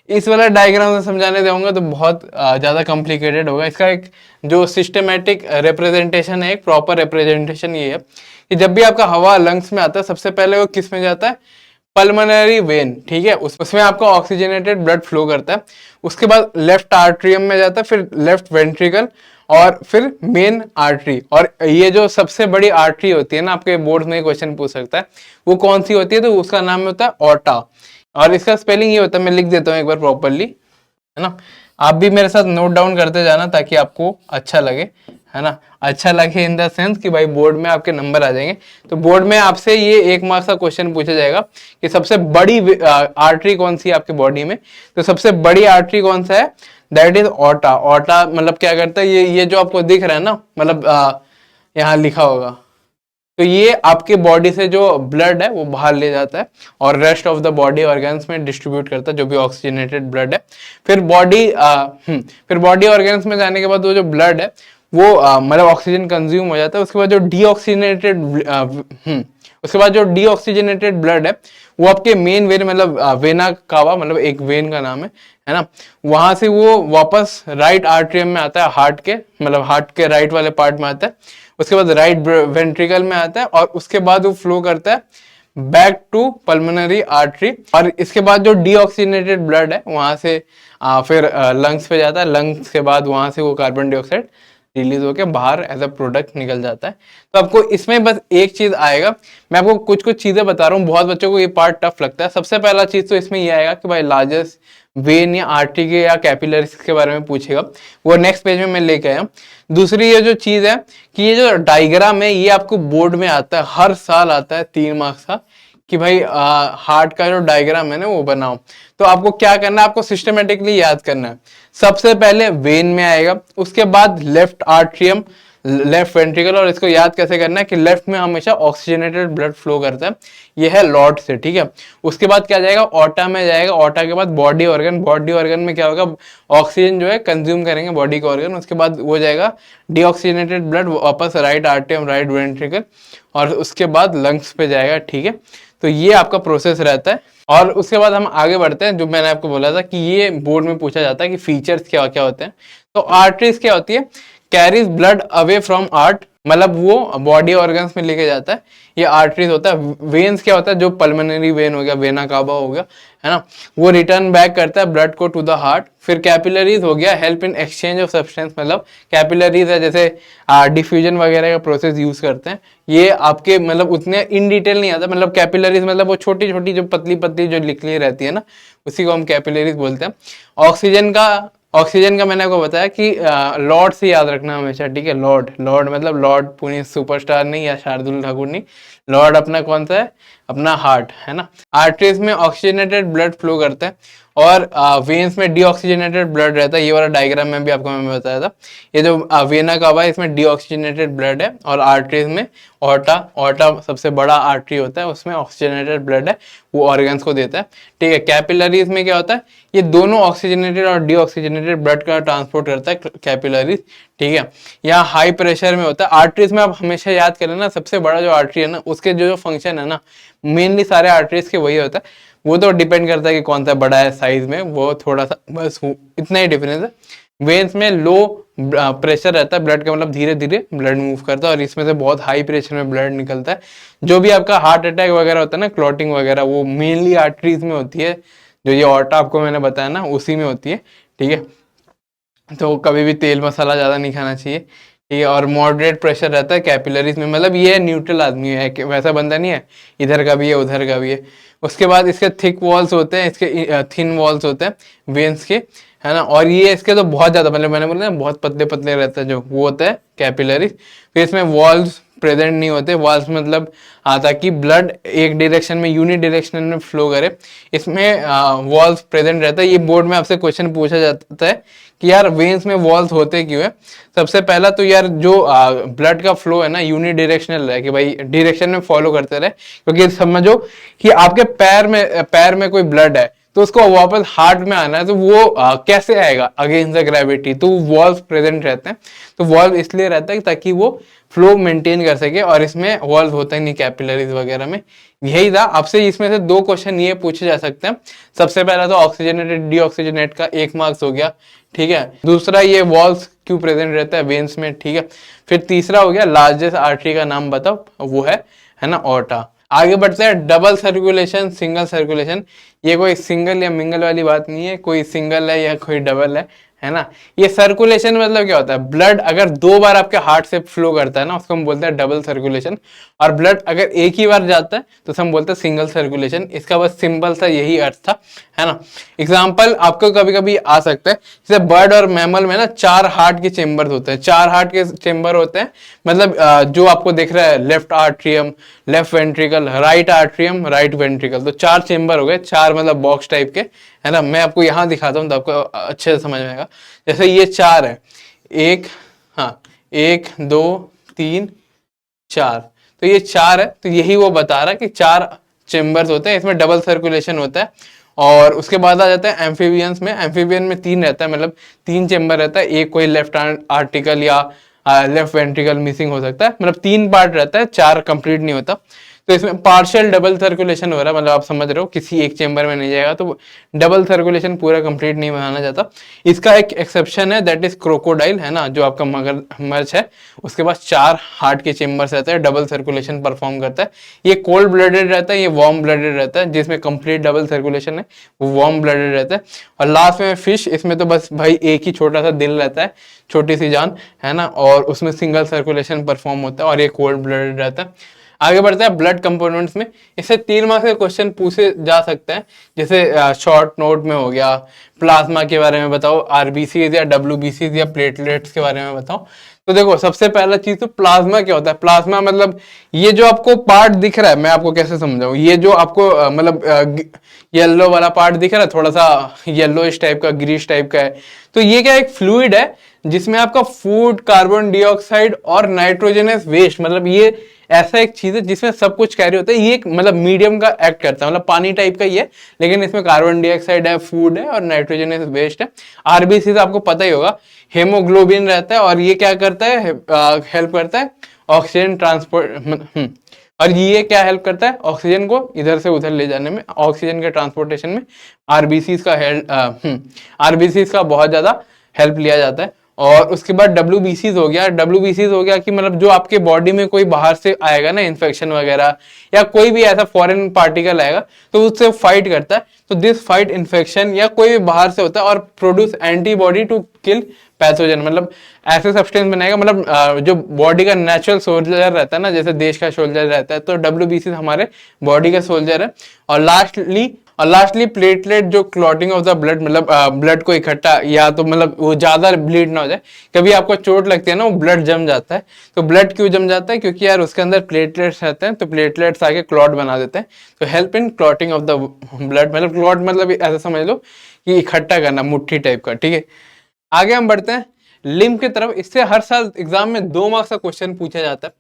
इस वाला डायग्राम में समझाने जाऊंगा तो बहुत ज्यादा कॉम्प्लिकेटेड होगा। इसका एक जो सिस्टमेटिक रिप्रेजेंटेशन है, एक प्रॉपर रिप्रेजेंटेशन ये है कि जब भी आपका हवा लंग्स में आता है, सबसे पहले वो किस में जाता है, पल्मोनरी वेन, ठीक है, उसमें आपका ऑक्सीजनेटेड ब्लड फ्लो करता है। उसके बाद लेफ्ट आर्ट्रियम में जाता है, फिर लेफ्ट वेंट्रिकल, और फिर मेन आर्टरी। और ये जो सबसे बड़ी आर्टरी होती है ना, आपके बोर्ड में क्वेश्चन पूछ सकता है वो कौन सी होती है, तो उसका नाम होता है ऑर्टा, और इसका स्पेलिंग ये होता है, मैं लिख देता हूँ एक बार प्रॉपरली, है ना। आप भी मेरे साथ नोट डाउन करते जाना ताकि आपको अच्छा लगे, है ना। अच्छा लगे इन द सेंस कि भाई बोर्ड में आपके नंबर आ जाएंगे। तो बोर्ड में आपसे ये 1 मार्क्स का क्वेश्चन पूछा जाएगा कि सबसे बड़ी आर्टरी कौन सी है आपकी बॉडी में। तो सबसे बड़ी आर्टरी कौन सा है, दैट इज ऑर्टा। ऑर्टा मतलब क्या करता है, ये जो आपको दिख रहा है ना, मतलब यहाँ लिखा होगा, तो ये आपके बॉडी से जो ब्लड है वो बाहर ले जाता है और rest of the body organs में डिस्ट्रीब्यूट करता है, जो भी ऑक्सीजनेटेड ब्लड है। फिर बॉडी ऑर्गन्स में जाने के बाद वो जो ब्लड है वो मतलब ऑक्सीजन कंज्यूम हो जाता है। उसके बाद जो डीऑक्सीजनेटेड ब्लड है वो आपके मेन वेन मतलब वेना कावा मतलब एक वेन का नाम है ना, वहां से वो वापस राइट आर्टरियम में आता है, हार्ट के राइट वाले पार्ट में आता है। उसके बाद राइट वेंट्रिकल में आता है और उसके बाद वो फ्लो करता है बैक टू पल्मोनरी आर्टरी। और इसके बाद जो डीऑक्सीजनेटेड ब्लड है वहां से फिर लंग्स पे जाता है। लंग्स के बाद वहां से वो कार्बन डाइऑक्साइड रिलीज होकर बाहर एज अ प्रोडक्ट निकल जाता है। तो आपको इसमें बस एक चीज आएगा, मैं आपको कुछ कुछ चीजें बता रहा हूँ, बहुत बच्चों को ये पार्ट टफ लगता है। सबसे पहला चीज तो इसमें ये आएगा कि भाई लार्जेस्ट वेन या आर्टरी के या कैपिलरीज के बारे में पूछेगा, वो नेक्स्ट पेज में मैं लेके आया। दूसरी ये जो चीज है कि ये जो डायग्राम है ये आपको बोर्ड में आता है, हर साल आता है 3 मार्क्स का, कि भाई हार्ट का जो डायग्राम है ना वो बनाओ। तो आपको क्या करना है, आपको सिस्टमेटिकली याद करना है। सबसे पहले वेन में आएगा, उसके बाद लेफ्ट आर्ट्रियम, लेफ्ट वेंट्रिकल, और इसको याद कैसे करना है कि लेफ्ट में हमेशा ऑक्सीजनेटेड ब्लड फ्लो करता है, ये है लॉर्ड से, ठीक है। उसके बाद क्या जाएगा, ऑटा में जाएगा, ऑटा के बाद बॉडी ऑर्गन, बॉडी ऑर्गन में क्या होगा, ऑक्सीजन जो है कंज्यूम करेंगे बॉडी के ऑर्गन, उसके बाद वो जाएगा डीऑक्सीजनेटेड ब्लड वापस राइट आर्ट्रियम, राइट वेंट्रिकल, और उसके बाद लंग्स पे जाएगा, ठीक है। तो ये आपका प्रोसेस रहता है। और उसके बाद हम आगे बढ़ते हैं, जो मैंने आपको बोला था कि ये बोर्ड में पूछा जाता है कि फीचर्स क्या क्या होते हैं। तो आर्टरीज क्या होती है, carries blood away from art, मतलब वो बॉडी ऑर्गन्स में लेके जाता है, ये आर्टरीज होता है। वेन्स क्या होता है, जो पल्मोनरी वेन हो गया, वेना कावा हो गया, है ना, वो रिटर्न बैक करता है ब्लड को टू द हार्ट। फिर कैपिलरीज हो गया, help in exchange of substance, मतलब कैपिलरीज है जैसे डिफ्यूजन वगैरह का प्रोसेस यूज करते हैं। ये आपके मतलब उतने इन डिटेल नहीं आता, मतलब कैपिलरीज मतलब वो छोटी छोटी जो पतली पतली जो निकली रहती है ना, उसी को हम कैपिलरीज बोलते हैं। ऑक्सीजन का मैंने आपको बताया कि लॉर्ड से याद रखना हमेशा, ठीक है। लॉर्ड मतलब लॉर्ड पुनीत सुपरस्टार नहीं या शार्दुल ठाकुर नहीं, लॉर्ड अपना कौन सा है, अपना हार्ट है ना। आर्टरीज में ऑक्सीजनेटेड ब्लड फ्लो करता है और वेन्स में डीऑक्सीजनेटेड ब्लड रहता है। ये वाला डायग्राम में भी आपको मैं बताया था, ये जो वेना कावा है इसमें डीऑक्सीजनेटेड ब्लड है, और आर्टरीज में ऑर्टा सबसे बड़ा आर्टरी होता है, उसमें ऑक्सीजनेटेड ब्लड है, वो ऑर्गन्स को देता है, ठीक है। कैपिलरीज में क्या होता है, ये दोनों ऑक्सीजनेटेड और डीऑक्सीजनेटेड ब्लड का ट्रांसपोर्ट करता है कैपिलरीज, ठीक है। यहाँ हाई प्रेशर में होता है। आर्टरीज में आप हमेशा याद करें ना, सबसे बड़ा जो आर्टरी है ना उसके जो फंक्शन है ना, मेनली सारे आर्टरीज के वही होता है। वो तो डिपेंड करता है कि कौन सा बड़ा है साइज में, वो थोड़ा सा बस इतना ही डिफरेंस है। वेन्स में लो प्रेशर रहता है ब्लड का, मतलब धीरे धीरे ब्लड मूव करता है, और इसमें से बहुत हाई प्रेशर में ब्लड निकलता है। जो भी आपका हार्ट अटैक वगैरह होता है ना, क्लॉटिंग वगैरह, वो मेनली आर्टरीज में होती है। जो ये ऑर्टा आपको मैंने बताया ना उसी में होती है, ठीक है। तो कभी भी तेल मसाला ज़्यादा नहीं खाना चाहिए, ठीक है। और मॉडरेट प्रेशर रहता है कैपिलरीज में, मतलब ये न्यूट्रल आदमी है, वैसा बंदा नहीं है इधर का भी है उधर का भी है। उसके बाद इसके थिक वॉल्स होते हैं, इसके थिन वॉल्स होते हैं वेन्स के, है ना। और ये इसके तो बहुत ज़्यादा, मतलब मैंने बोला ना बहुत पतले पतले रहते हैं, जो वो होता है कैपिलरीज। फिर इसमें वॉल्स प्रेजेंट नहीं होते, वॉल्स मतलब ताकि ब्लड एक डायरेक्शन में यूनिट डायरेक्शन में फ्लो करे, इसमें वॉल्स प्रेजेंट रहता है। ये बोर्ड में आपसे क्वेश्चन पूछा जाता है कि यार वेन्स में वॉल्स होते क्यों है। सबसे पहला तो यार जो ब्लड का फ्लो है ना यूनि डायरेक्शनल है, कि भाई डायरेक्शन में फॉलो करते रहे, क्योंकि समझो कि आपके पैर में कोई ब्लड है तो उसको वापस हार्ट में आना है, तो वो कैसे आएगा अगेंस्ट द ग्रेविटी, तो वॉल्व प्रेजेंट रहते हैं। तो वॉल्व इसलिए रहता है ताकि वो फ्लो मेंटेन कर सके, और इसमें वॉल्व होता ही नहीं कैपिलरीज वगैरह में। यही था, आपसे इसमें से 2 क्वेश्चन ये पूछे जा सकते हैं। सबसे पहला तो ऑक्सीजनेटेड डीऑक्सीजनेट का 1 मार्क्स हो गया, ठीक है। दूसरा ये वॉल्व क्यों प्रेजेंट रहता है वेन्स में, ठीक है। फिर तीसरा हो गया लार्जेस्ट आर्टरी का नाम बताओ, वो है ना ऑर्टा। आगे बढ़ते हैं, डबल सर्कुलेशन, सिंगल सर्कुलेशन। ये कोई सिंगल या मिंगल वाली बात नहीं है, कोई सिंगल है या कोई डबल है ना। ये सर्कुलेशन मतलब क्या होता है, ब्लड अगर 2 बार आपके हार्ट से फ्लो करता है ना, उसको हम बोलते हैं डबल सर्कुलेशन। और ब्लड अगर एक ही बार जाता है तो हम बोलते हैं सिंगल सर्कुलेशन। इसका बस सिंपल सा यही अर्थ था, है ना। एग्जाम्पल आपको कभी कभी आ सकता है, जैसे बर्ड और मैमल में ना 4 हार्ट के चेम्बर होते हैं, 4 हार्ट के चेम्बर होते हैं, मतलब जो आपको दिख रहा है left atrium, left ventricle, right atrium, right ventricle, तो 4 चेम्बर हो गए, 4 मतलब बॉक्स टाइप के, है ना। मैं आपको यहाँ दिखाता हूँ तो आपको अच्छे से समझ में आएगा। जैसे ये 4 है, 1 2 3 4, तो ये 4 है, तो यही वो बता रहा है कि 4 चेम्बर्स होते हैं, इसमें डबल सर्कुलेशन होता है। और उसके बाद आ जाता है एम्फीबियंस में। एम्फीबियन में 3 रहता है, मतलब 3 चेम्बर रहता है, एक कोई लेफ्ट आर्टिकल या लेफ्ट वेंट्रिकल मिसिंग हो सकता है, मतलब 3 पार्ट रहता है, 4 कंप्लीट नहीं होता। तो इसमें पार्शियल डबल सर्कुलेशन हो रहा है, मतलब आप समझ रहे हो किसी एक चेम्बर में नहीं जाएगा, तो डबल सर्कुलेशन पूरा कंप्लीट नहीं बनाना जाता। इसका एक एक्सेप्शन है, दैट इज क्रोकोडाइल, है ना, जो आपका मगरमच्छ है, उसके पास 4 हार्ट के चेम्बर्स रहते हैं, डबल सर्कुलेशन परफॉर्म करता है। ये कोल्ड ब्लडेड रहता है, ये वार्म ब्लडेड रहता है, जिसमें कंप्लीट डबल सर्कुलेशन है वो वार्म ब्लडेड रहता है। और लास्ट में फिश, इसमें तो बस भाई एक ही छोटा सा दिल रहता है, छोटी सी जान, है ना, और उसमें सिंगल सर्कुलेशन परफॉर्म होता है, और ये कोल्ड ब्लडेड रहता है। आगे बढ़ते हैं ब्लड कंपोनेंट्स में। इससे 3 मार्क्स के क्वेश्चन पूछे जा सकते हैं, जैसे शॉर्ट नोट में हो गया, प्लाज्मा के बारे में बताओ, आरबीसी या डब्ल्यूबीसी या प्लेटलेट्स के बारे में बताओ। तो देखो, सबसे पहला चीज तो प्लाज्मा क्या होता है। प्लाज्मा मतलब ये जो आपको पार्ट दिख रहा है, मैं आपको कैसे समझाऊं, ये जो आपको मतलब येलो वाला पार्ट दिख रहा है, थोड़ा सा येलोइश टाइप का, ग्रीश टाइप का है, तो ये क्या एक फ्लूइड है जिसमें आपका फूड, कार्बन डाइऑक्साइड और नाइट्रोजनस वेस्ट, मतलब ये ऐसा एक चीज है जिसमें सब कुछ कैरी होता है। ये एक मतलब मीडियम का एक्ट करता है, मतलब पानी टाइप का ही है, लेकिन इसमें कार्बन डाइऑक्साइड है, फूड है और नाइट्रोजनस वेस्ट है। आरबीसी से आपको पता ही होगा, हेमोग्लोबिन रहता है, और ये क्या करता है, हेल्प करता है ऑक्सीजन ट्रांसपोर्ट, और ये क्या हेल्प करता है ऑक्सीजन को इधर से उधर ले जाने में, ऑक्सीजन के ट्रांसपोर्टेशन में आरबीसी का आरबीसी का बहुत ज्यादा हेल्प लिया जाता है। और उसके बाद डब्ल्यूबीसीज हो गया। डब्ल्यूबीसीज हो गया कि मतलब जो आपके बॉडी में कोई बाहर से आएगा ना, इन्फेक्शन वगैरह या कोई भी ऐसा फॉरेन पार्टिकल आएगा, तो उससे फाइट करता है। तो दिस फाइट इन्फेक्शन या कोई भी बाहर से होता है और produce antibody to kill pathogen, मतलब ऐसे सब्सटेंस बनाएगा, मतलब जो बॉडी का नेचुरल सोल्जर रहता है ना, जैसे देश का सोल्जर रहता है, तो डब्ल्यूबीसी हमारे बॉडी का सोल्जर है। और लास्टली प्लेटलेट, जो क्लॉटिंग ऑफ द ब्लड, मतलब ब्लड को इकट्ठा, या तो मतलब वो ज्यादा ब्लीड ना हो जाए, कभी आपको चोट लगती है ना, वो ब्लड जम जाता है। तो ब्लड क्यों जम जाता है, क्योंकि यार उसके अंदर प्लेटलेट्स रहते हैं, तो प्लेटलेट्स आके क्लॉट बना देते हैं, तो help in clotting of the blood, मतलब क्लॉट मतलब ऐसा समझ लो कि इकट्ठा करना, मुट्ठी टाइप का, ठीक है। आगे हम बढ़ते हैं लिम्फ की तरफ। इससे हर साल एग्जाम में 2 मार्क्स का क्वेश्चन पूछा जाता है।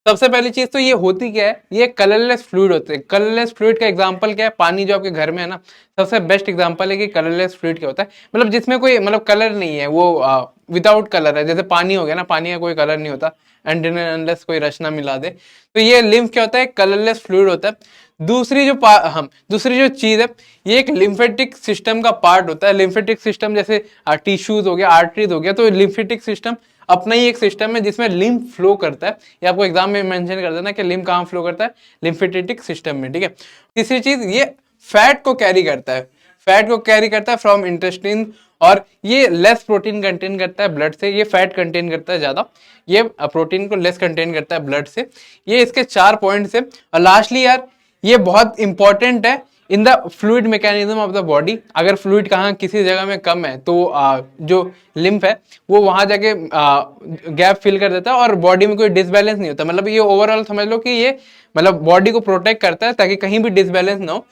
सबसे पहली चीज तो ये होती क्या है, ये कलरलेस फ्लूइड होते हैं। कलरलेस फ्लूइड का एग्जांपल क्या है, पानी जो आपके घर में है ना, सबसे बेस्ट एग्जांपल है कि कलरलेस फ्लूइड क्या होता है, मतलब जिसमें कोई मतलब कलर नहीं है, वो विदाउट कलर है। जैसे पानी हो गया ना, पानी का कोई कलर नहीं होता अनलेस कोई रचना मिला दे। तो ये लिम्फ क्या होता है, कलरलेस फ्लूइड होता है। दूसरी जो चीज है, ये एक लिम्फेटिक सिस्टम का पार्ट होता है। लिम्फेटिक सिस्टम जैसे टिश्यूज हो गया, आर्टरीज हो गया, तो लिम्फेटिक सिस्टम अपना ही एक सिस्टम है जिसमें लिम्फ फ्लो करता है। ये आपको एग्जाम में मेंशन कर देना कि लिम्फ कहाँ फ्लो करता है, लिम्फेटिक सिस्टम में, ठीक है। तीसरी चीज, ये फैट को कैरी करता है, फैट को कैरी करता है फ्रॉम इंटेस्टाइन, और ये लेस प्रोटीन कंटेन करता है ब्लड से, ये फैट कंटेन करता है ज्यादा, ये प्रोटीन को लेस कंटेन करता है ब्लड से। ये इसके 4 पॉइंट्स है। और लास्टली यार, ये बहुत इंपॉर्टेंट है in the fluid mechanism of the body. अगर फ्लूइड कहाँ किसी जगह में कम है, तो जो लिम्फ है वो वहां जाके गैप फिल कर देता है, और बॉडी में कोई डिसबैलेंस नहीं होता। मतलब ये ओवरऑल समझ लो कि ये मतलब बॉडी को प्रोटेक्ट करता है ताकि कहीं भी डिसबैलेंस ना हो।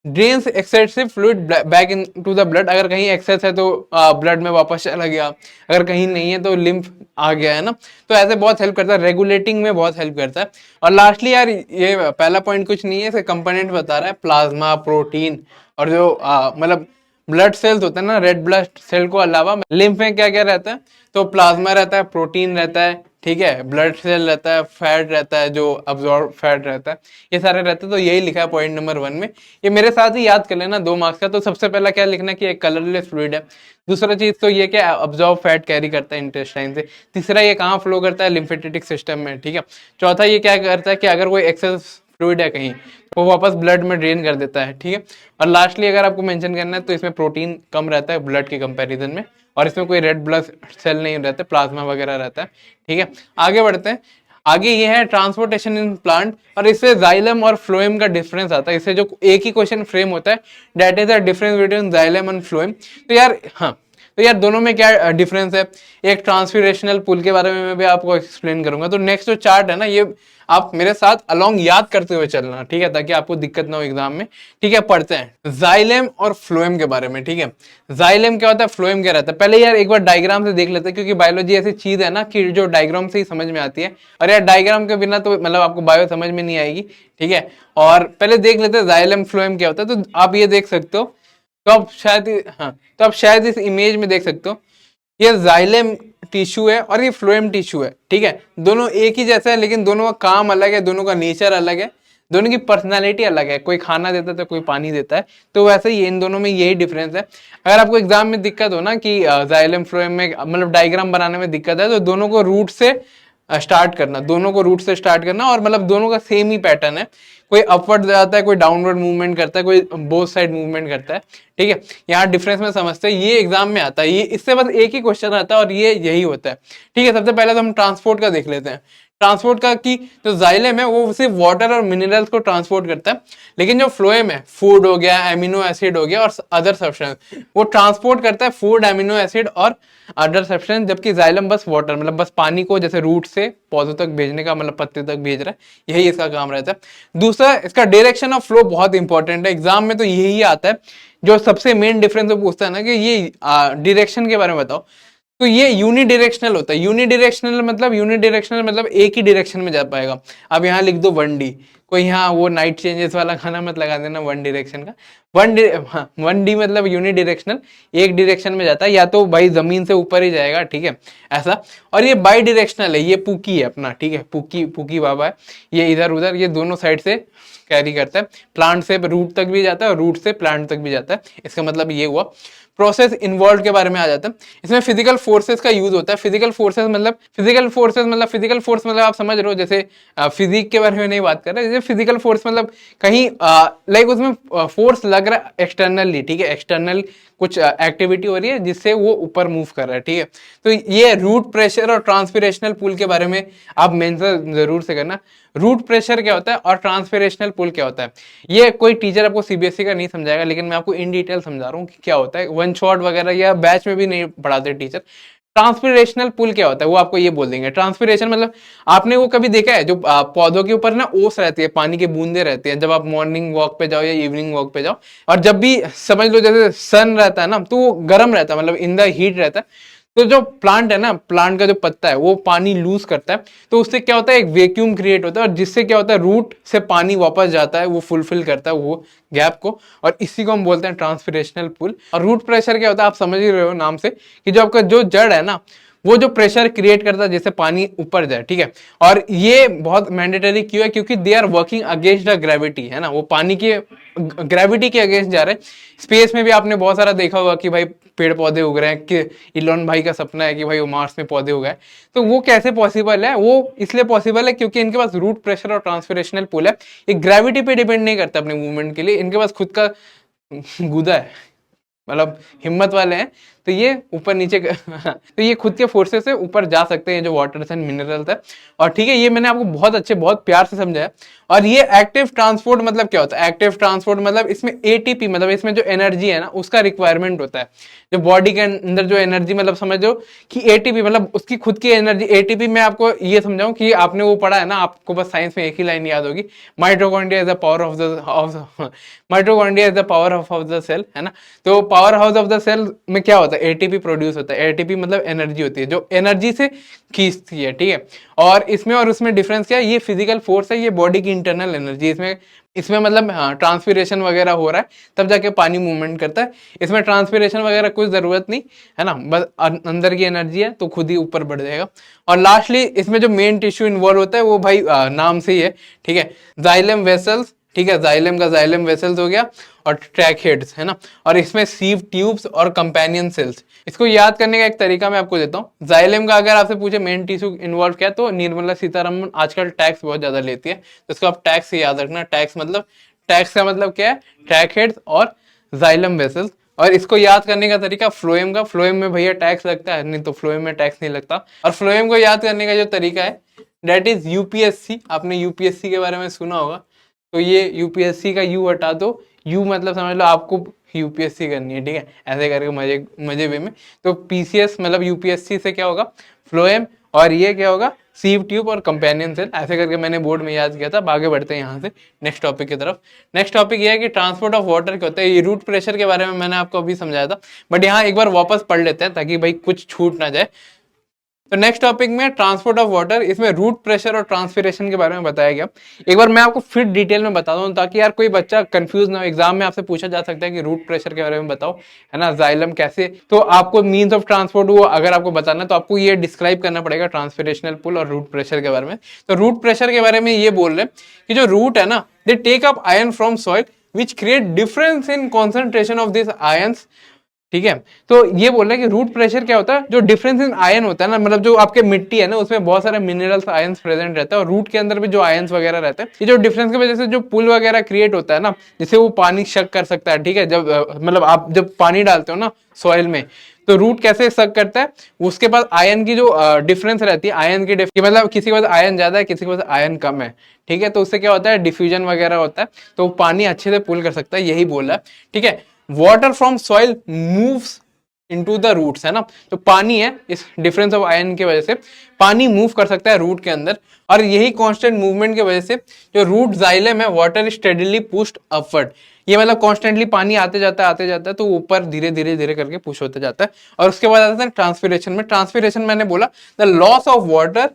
Drains excessive fluid back in to the blood, अगर कहीं एक्सेस है तो ब्लड में वापस चला गया, अगर कहीं नहीं है तो लिम्फ आ गया, है ना। तो ऐसे बहुत हेल्प करता है, रेगुलेटिंग में बहुत हेल्प करता है। और लास्टली यार, ये पहला पॉइंट कुछ नहीं है, इसके कंपोनेंट बता रहा है, प्लाज्मा, प्रोटीन, और जो मतलब ब्लड सेल्स होते हैं ना, रेड ब्लड सेल को अलावा लिम्फ में क्या क्या रहता है, तो प्लाज्मा रहता है, प्रोटीन रहता है, ठीक है, ब्लड सेल रहता है, फैट रहता है, जो अब्जॉर्ब फैट रहता है, ये सारे रहते हैं। तो यही लिखा है पॉइंट नंबर 1 में, ये मेरे साथ ही याद कर लेना 2 मार्क्स का। तो सबसे पहला क्या लिखना कि एक कलरलेस फ्लूइड है। दूसरा चीज तो ये क्या, अब्जॉर्ब फैट कैरी करता है इंटेस्टाइन से। तीसरा, ये कहाँ फ्लो करता है, लिम्फेटिक सिस्टम में, ठीक है। चौथा, ये क्या करता है कि अगर कोई एक्सेस फ्लूइड है कहीं, तो वो वापस ब्लड में ड्रेन कर देता है, ठीक है। और लास्टली अगर आपको मेंशन करना है, तो इसमें प्रोटीन कम रहता है ब्लड के कंपैरिजन में, और इसमें कोई रेड ब्लड सेल नहीं रहते, प्लाज्मा वगैरह रहता है, ठीक है। आगे बढ़ते हैं। आगे ये है ट्रांसपोर्टेशन इन प्लांट, और इससे जाइलम और फ्लोएम का डिफरेंस आता है। इससे जो एक ही क्वेश्चन फ्रेम होता है, that is the difference between xylem and phloem. तो यार हाँ, तो यार दोनों में क्या डिफरेंस है, एक ट्रांसपीरेशनल पुल के बारे में मैं भी आपको एक्सप्लेन करूंगा। तो नेक्स्ट जो चार्ट है ना, ये आप मेरे साथ अलोंग याद करते हुए चलना, ठीक है, ताकि आपको दिक्कत ना हो एग्जाम में। ठीक है, पढ़ते हैं जाइलेम और फ्लोएम के बारे में। ठीक है, जाइलेम क्या होता है, फ्लोएम क्या रहता है, पहले यार एक बार डायग्राम से देख लेते हैं, क्योंकि बायोलॉजी ऐसी चीज है ना कि जो डायग्राम से ही समझ में आती है, और यार डायग्राम के बिना तो मतलब आपको बायो समझ में नहीं आएगी। ठीक है, और पहले देख लेते हैं जाइलेम फ्लोएम क्या होता है। तो आप ये देख सकते हो, तो आप शायद, हाँ, तो आप शायद इस इमेज में देख सकते हो, ये जाइलेम टिश्यू है और ये फ्लोएम टिश्यू है। ठीक है, दोनों एक ही जैसा है, लेकिन दोनों का काम अलग है, दोनों का नेचर अलग है, दोनों की पर्सनालिटी अलग है। कोई खाना देता है तो कोई पानी देता है, तो वैसे ही इन दोनों में यही डिफरेंस है। अगर आपको एग्जाम में दिक्कत हो ना कि जाइलेम फ्लोएम में मतलब डायग्राम बनाने में दिक्कत है, तो दोनों को रूट से स्टार्ट करना, दोनों को रूट से स्टार्ट करना, और मतलब दोनों का सेम ही पैटर्न है। कोई अपवर्ड जाता है, कोई डाउनवर्ड मूवमेंट करता है, कोई बोथ साइड मूवमेंट करता है। ठीक है, यहाँ डिफरेंस में समझते हैं, ये एग्जाम में आता है, ये इससे बस एक ही क्वेश्चन आता है और ये यही होता है। ठीक है, सबसे पहले तो हम ट्रांसपोर्ट का देख लेते हैं। ट्रांसपोर्ट का कि जो जाइलेम है वो सिर्फ वाटर और मिनरल्स को ट्रांसपोर्ट करता है, लेकिन जो फ्लोएम है, फूड हो गया, एमिनो एसिड हो गया और अदर सब्सटेंस, वो ट्रांसपोर्ट करता है फूड, एमिनो एसिड और अदर सब्सटेंस, जबकि जाइलम बस वाटर मतलब बस पानी को जैसे रूट से पौधों तक भेजने का, मतलब पत्ते तक भेज रहा है, यही इसका काम रहता है। दूसरा, इसका डायरेक्शन ऑफ फ्लो बहुत इंपॉर्टेंट है, एग्जाम में तो यही आता है। जो सबसे मेन डिफरेंस वो पूछता है ना कि ये डायरेक्शन के बारे में बताओ, तो ये यूनिडायरेक्शनल होता है। यूनिडायरेक्शनल मतलब एक ही डायरेक्शन में जा पाएगा। अब यहाँ लिख दो 1D, कोई यहाँ वो नाइट चेंजेस वाला खाना मत लगा देना, वन डायरेक्शन का। 1D मतलब यूनिडायरेक्शनल, एक डायरेक्शन में जाता है, या तो भाई जमीन से ऊपर ही जाएगा। ठीक है, ऐसा। और ये बाई डायरेक्शनल है, ये पुकी है अपना। ठीक है, पुकी बाबा है, ये इधर उधर ये दोनों साइड से कैरी करता है, प्लांट से रूट तक भी जाता है और रूट से प्लांट तक भी जाता है। इसका मतलब ये हुआ। प्रोसेस इन्वॉल्व के बारे में आ जाता है, इसमें फिजिकल फोर्सेस का यूज होता है। फिजिकल फोर्स मतलब आप समझ रहे हो, जैसे फिजिक के बारे में नहीं बात कर रहे, जैसे फिजिकल फोर्स मतलब कहीं लाइक उसमें फोर्स लग रहा है एक्सटर्नली। ठीक है, एक्सटर्नल कुछ एक्टिविटी हो रही है जिससे वो ऊपर मूव कर रहा है। ठीक है, तो ये रूट प्रेशर और ट्रांसपिरेशनल पुल के बारे में आप मेंशन जरूर से करना। रूट प्रेशर क्या होता है और ट्रांसपिरेशनल पुल क्या होता है, ये कोई टीचर आपको सीबीएसई का नहीं समझाएगा, लेकिन मैं आपको इन डिटेल समझा रहा हूँ कि क्या होता है। वन शॉट वगैरह या बैच में भी नहीं पढ़ाते टीचर। ट्रांसपिरेशनल पुल क्या होता है वो आपको ये बोल देंगे। ट्रांसपिरेशन मतलब आपने वो कभी देखा है जो पौधों के ऊपर ना ओस रहती है, पानी की बूंदे रहती है, जब आप मॉर्निंग वॉक पे जाओ या इवनिंग वॉक पे जाओ, और जब भी समझ लो जैसे सन रहता है ना, तो वो गर्म रहता है, मतलब इन द हीट रहता है। तो जो प्लांट है ना, प्लांट का जो पत्ता है वो पानी लूज करता है, तो उससे क्या होता है, एक वैक्यूम क्रिएट होता है, और जिससे क्या होता है, रूट से पानी वापस जाता है, वो फुलफिल करता है वो गैप को, और इसी को हम बोलते हैं ट्रांसपिरेशनल पुल। और रूट प्रेशर क्या होता है, आप समझ ही रहे हो नाम से, कि जो आपका जो जड़ है ना, वो जो प्रेशर क्रिएट करता है जिससे पानी ऊपर जाए। ठीक है, और ये बहुत मैंडेटरी क्यों है, क्योंकि they are working against the gravity, है ना, वो पानी के ग्रेविटी के अगेंस्ट जा रहे हैं। स्पेस में भी आपने बहुत सारा देखा होगा कि भाई पेड़ पौधे उग रहे हैं, कि इलोन भाई का सपना है कि भाई वो मार्स में पौधे उगाए। तो वो कैसे पॉसिबल है, वो इसलिए पॉसिबल है क्योंकि इनके पास रूट प्रेशर और ट्रांसपिरेशनल पुल है। ये ग्रेविटी पे डिपेंड नहीं करता अपने मूवमेंट के लिए, इनके पास खुद का गुदा है, मतलब हिम्मत वाले हैं, तो ये ऊपर नीचे तो ये खुद के फोर्सेस से ऊपर जा सकते हैं, जो वाटर्स एंड मिनरल्स है। और ठीक है, ये मैंने आपको बहुत अच्छे बहुत प्यार से समझाया। और ये एक्टिव ट्रांसपोर्ट मतलब क्या होता है, एक्टिव ट्रांसपोर्ट मतलब इसमें एटीपी मतलब इसमें जो एनर्जी है ना उसका रिक्वायरमेंट होता है। जो बॉडी के अंदर जो एनर्जी, मतलब समझो कि एटीपी मतलब उसकी खुद की एनर्जी। एटीपी में आपको ये समझाऊं कि आपने वो पढ़ा है ना, आपको बस साइंस में एक ही लाइन याद होगी, mitochondria is the power of the mitochondria is the power of the cell, है ना। तो power house of the cell में क्या होता है, एटीपी प्रोड्यूस होता है। एटीपी मतलब एनर्जी होती है जो एनर्जी से खींचती है। ठीक है, और इसमें और उसमें डिफरेंस क्या है, ये फिजिकल फोर्स है, ये बॉडी की इंटरनल एनर्जी। इसमें मतलब ट्रांसपिरेशन वगैरह हो रहा है तब जाके पानी मूवमेंट करता है। इसमें ट्रांसपिरेशन वगैरह कुछ जरूरत नहीं है ना, बस अंदर की एनर्जी है तो खुद ही ऊपर बढ़ जाएगा। और लास्टली इसमें जो मेन टिश्यू इन्वॉल्व होता है वो भाई नाम से ही है। ठीक है, जाइलम वेसल्स। ठीक है, जाइलम का जाइलम वेसल्स हो गया, और ट्रैक हेड्स, है ना। और इसमें सीव ट्यूब्स और कंपेनियन सेल्स। इसको याद करने का एक तरीका मैं आपको देता हूँ। जाइलम का अगर आपसे पूछे मेन टिश्यू इन्वॉल्व क्या है, तो निर्मला सीतारमण आजकल टैक्स बहुत ज्यादा लेती है, तो इसको आप टैक्स से याद रखना। टैक्स का मतलब क्या है, ट्रैक हेड्स और जाइलम वेसल्स। और इसको याद करने का तरीका फ्लोएम में भैया टैक्स लगता है, नहीं तो फ्लोएम में टैक्स नहीं लगता। और फ्लोएम को याद करने का जो तरीका है, दैट इज यूपीएससी। आपने यूपीएससी के बारे में सुना होगा, तो ये यूपीएससी का यू हटा दो, यू मतलब समझ लो आपको यूपीएससी करनी है, ठीक है, ऐसे करके मजे मजे वे में। तो पीसीएस मतलब यूपीएससी से क्या होगा, फ्लोएम, और ये क्या होगा, सीव ट्यूब और कंपेनियन सेल, ऐसे करके मैंने बोर्ड में याद किया था। अब आगे बढ़ते हैं यहाँ से नेक्स्ट टॉपिक की तरफ। नेक्स्ट टॉपिक ये है कि ट्रांसपोर्ट ऑफ वाटर क्या होता है। ये रूट प्रेशर के बारे में मैंने आपको अभी समझाया था, बट यहाँ एक बार वापस पढ़ लेते हैं ताकि भाई कुछ छूट ना जाए। तो नेक्स्ट टॉपिक में ट्रांसपोर्ट ऑफ वाटर, इसमें रूट प्रेशर और ट्रांसपिरेशन के बारे में बताया गया। एक बार मैं आपको फिर डिटेल में बता दूं ताकि यार कोई बच्चा कंफ्यूज ना हो। एग्जाम में आपसे पूछा जा सकता है कि रूट प्रेशर के बारे में बताओ, है ना, जाइलम कैसे, तो आपको मीन्स ऑफ ट्रांसपोर्ट वो अगर आपको बताना है तो आपको ये डिस्क्राइब करना पड़ेगा ट्रांसपिरेशनल पुल और रूट प्रेशर के बारे में। तो रूट प्रेशर के बारे में ये बोल रहे हैं कि जो रूट है ना, they take up ion from soil which create difference in concentration of this ions, ठीक है। तो ये बोल रहे हैं कि रूट प्रेशर क्या होता है, जो डिफरेंस इन आयन होता है ना, मतलब जो आपके मिट्टी है ना उसमें बहुत सारे मिनरल्स आयंस प्रेजेंट रहता है, और रूट के अंदर भी जो आयंस वगैरह रहते हैं, ये जो डिफरेंस की वजह से जो पुल वगैरह क्रिएट होता है ना, जिससे वो पानी शक कर सकता है, ठीक है। जब मतलब आप जब पानी डालते हो ना सॉइल में, तो रूट कैसे शक करता है, उसके पास आयन की जो डिफरेंस रहती है, आयन की मतलब किसी के पास आयन ज्यादा है, किसी के पास आयन कम है, ठीक है। तो उससे क्या होता है, डिफ्यूजन वगैरह होता है, तो पानी अच्छे से पुल कर सकता है, यही बोल रहा है, ठीक है। Water from soil moves into the roots, है ना। तो पानी है, इस डिफरेंस ऑफ आयन की वजह से पानी मूव कर सकता है रूट के अंदर, और यही कांस्टेंट मूवमेंट की वजह से जो रूट जाइलम है, वाटर स्टेडीली पुश्ड अपवर्ड, ये मतलब कॉन्स्टेंटली पानी आते जाता है तो ऊपर धीरे धीरे धीरे करके पुश होते जाता है। और उसके बाद आता है ट्रांसपिरेशन में। ट्रांसपिरेशन मैंने बोला, the loss of water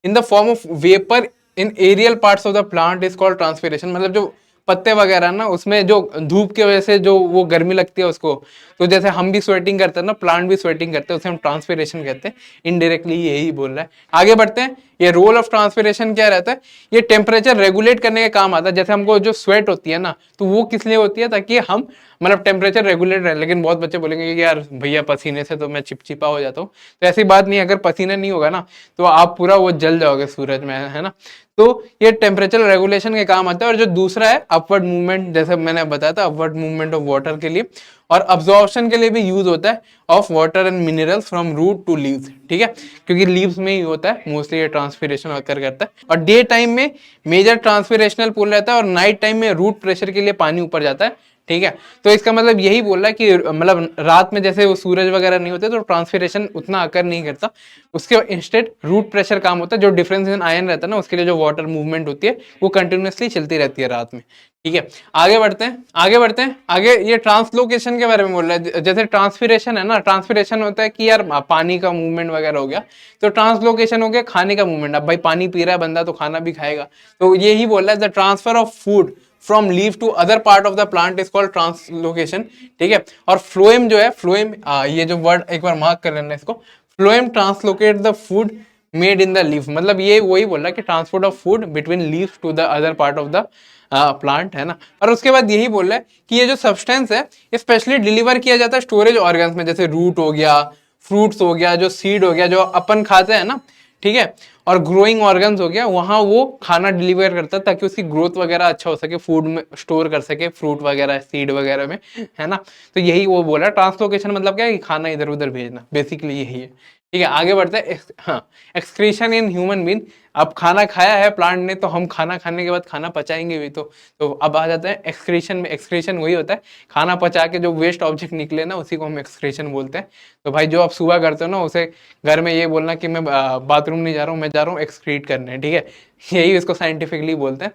in the form of vapour in aerial parts of the plant is called transpiration. मतलब जो पत्ते वगैरह ना, उसमें जो धूप की वजह से जो वो गर्मी लगती है उसको, तो जैसे हम भी स्वेटिंग करते हैं ना, प्लांट भी स्वेटिंग करते हैं, उसे हम ट्रांसपिरेशन कहते हैं। इनडायरेक्टली यही बोल रहा है। आगे बढ़ते हैं, ये रोल ऑफ ट्रांसपिरेशन क्या रहता है, ये टेम्परेचर रेगुलेट करने का काम आता है। जैसे हमको जो स्वेट होती है ना, तो वो किस लिए होती है, ताकि हम मतलब टेम्परेचर रेगुलेट रहे। लेकिन बहुत बच्चे बोलेंगे कि यार भैया पसीने से तो मैं चिपचिपा हो जाता हूँ, तो ऐसी बात नहीं, अगर पसीना नहीं होगा ना तो आप पूरा वो जल जाओगे सूरज में, है ना। तो ये टेम्परेचर रेगुलेशन के काम आता है। और जो दूसरा है अपवर्ड मूवमेंट, जैसे मैंने बताया था, अपवर्ड मूवमेंट ऑफ वाटर के लिए, और अब्जॉर्प्शन के लिए भी यूज होता है of water and minerals from root to leaves, ठीक है, क्योंकि लीव्स में ही होता है मोस्टली ये ट्रांसपिरेशन अकर करता है। और डे टाइम में मेजर ट्रांसपिरेशनल पुल रहता है, और नाइट टाइम में रूट प्रेशर के लिए पानी ऊपर जाता है, ठीक है। तो इसका मतलब यही बोल रहा है कि मतलब रात में जैसे वो सूरज वगैरह नहीं होते तो ट्रांसपिरेशन उतना अकर नहीं करता, उसके इंस्टेड रूट प्रेशर काम होता है। जो डिफरेंस इन आयन रहता है ना, उसके लिए जो वाटर मूवमेंट होती है वो कंटिन्यूसली चलती रहती है रात में, ठीक है। आगे बढ़ते हैं, आगे ये ट्रांसलोकेशन के बारे में बोल रहा है। जैसे ट्रांसपिरेशन है ना, ट्रांसपिरेशन होता है कि यार पानी का मूवमेंट वगैरह हो गया, तो ट्रांसलोकेशन हो गया खाने का मूवमेंट। अब भाई पानी पी रहा है बंदा तो खाना भी खाएगा, तो यही बोल रहा है, the transfer of food from leave to other part of the plant is called translocation, ठीक है। और फ्लोएम जो है, फ्लोएम, ये जो वर्ड एक बार मार्क कर लेना इसको, phloem translocate the food made in the leaf. मतलब ये वही बोल रहा है कि transport of food between leaves to the other part of the plant, है ना। और उसके बाद यही बोल रहा है कि ये जो सब्सटेंस है ये स्पेशली डिलीवर किया जाता है स्टोरेज ऑर्गन्स में, जैसे रूट हो गया, फ्रूट्स हो गया, जो सीड हो गया, जो अपन खाते हैं ना, ठीक है, और ग्रोइंग ऑर्गन्स हो गया, वहां वो खाना डिलीवर करता है ताकि उसकी ग्रोथ वगैरह अच्छा हो सके, फूड में स्टोर कर सके, फ्रूट वगैरह, सीड वगैरह में, है ना। तो यही वो बोला ट्रांसलोकेशन मतलब क्या है कि खाना इधर उधर भेजना, बेसिकली यही है, ठीक है। आगे बढ़ते हैं, हाँ, एक्सक्रीशन इन ह्यूमन बीइंग। अब खाना खाया है प्लांट ने, तो हम खाना खाने के बाद खाना पचाएंगे भी, तो अब आ जाता है एक्सक्रीशन में। एक्सक्रीशन वही होता है, खाना पचा के जो वेस्ट ऑब्जेक्ट निकले ना, उसी को हम एक्सक्रीशन बोलते हैं। तो भाई जो आप सुबह करते हो ना, उसे घर में ये बोलना कि मैं बाथरूम नहीं जा रहा हूँ, मैं जा रहा हूँ एक्सक्रीट करने, ठीक है, यही इसको साइंटिफिकली बोलते हैं।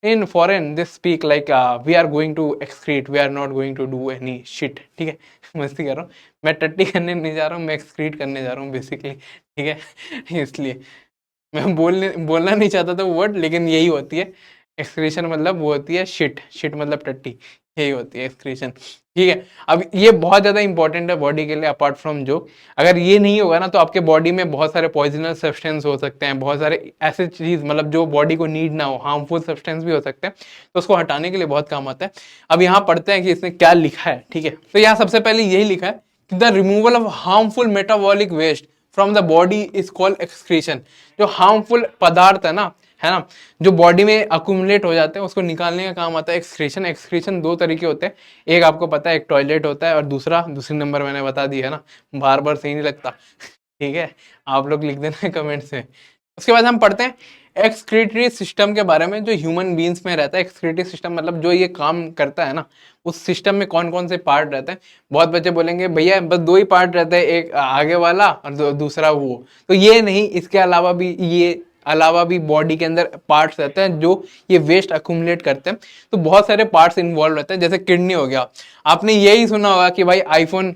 In foreign this speak like we are going to excrete, we are not going to do any shit, ठीक है, मस्ती कर रहा हूँ, मैं टट्टी करने नहीं जा रहा हूँ, मैं एक्सक्रीट करने जा रहा हूँ बेसिकली, ठीक है। इसलिए मैं बोलना नहीं चाहता था वो वर्ड, लेकिन यही होती है एक्सक्रीशन, मतलब वो होती है शिट, शिट मतलब टट्टी, यही होती है एक्सक्रीशन, ठीक है। अब ये बहुत ज्यादा इंपॉर्टेंट है बॉडी के लिए, अपार्ट फ्रॉम जो, अगर ये नहीं होगा ना तो आपके बॉडी में बहुत सारे पॉइजनस सब्सटेंस हो सकते हैं, बहुत सारे ऐसे चीज मतलब जो बॉडी को नीड ना हो, हार्मफुल सब्सटेंस भी हो सकते हैं, तो उसको हटाने के लिए बहुत काम आता है। अब यहाँ पढ़ते हैं कि इसने क्या लिखा है, ठीक है। तो यहाँ सबसे पहले यही लिखा है कि the removal of harmful metabolic waste from the body is called excretion. जो हार्मफुल पदार्थ है ना, जो बॉडी में अक्यूमुलेट हो जाते हैं, उसको निकालने का काम आता है एक्सक्रीशन। एक्सक्रीशन दो तरीके होते हैं, एक आपको पता है, एक टॉयलेट होता है, और दूसरी नंबर मैंने बता दी है ना, बार सही नहीं लगता, ठीक है, आप लोग लिख देना कमेंट्स में। उसके बाद हम पढ़ते हैं एक्सक्रीटरी सिस्टम के बारे में, जो ह्यूमन बींग्स में रहता है। एक्सक्रीटरी सिस्टम मतलब जो ये काम करता है ना, उस सिस्टम में कौन कौन से पार्ट रहते हैं। बहुत बच्चे बोलेंगे भैया बस दो ही पार्ट रहते हैं, एक आगे वाला और दूसरा वो। तो ये नहीं, इसके अलावा भी बॉडी के अंदर पार्ट्स रहते हैं जो ये वेस्ट अक्यूमुलेट करते हैं। तो बहुत सारे पार्ट्स इन्वॉल्व रहते हैं, जैसे किडनी हो गया। आपने यही सुना होगा कि भाई आईफोन,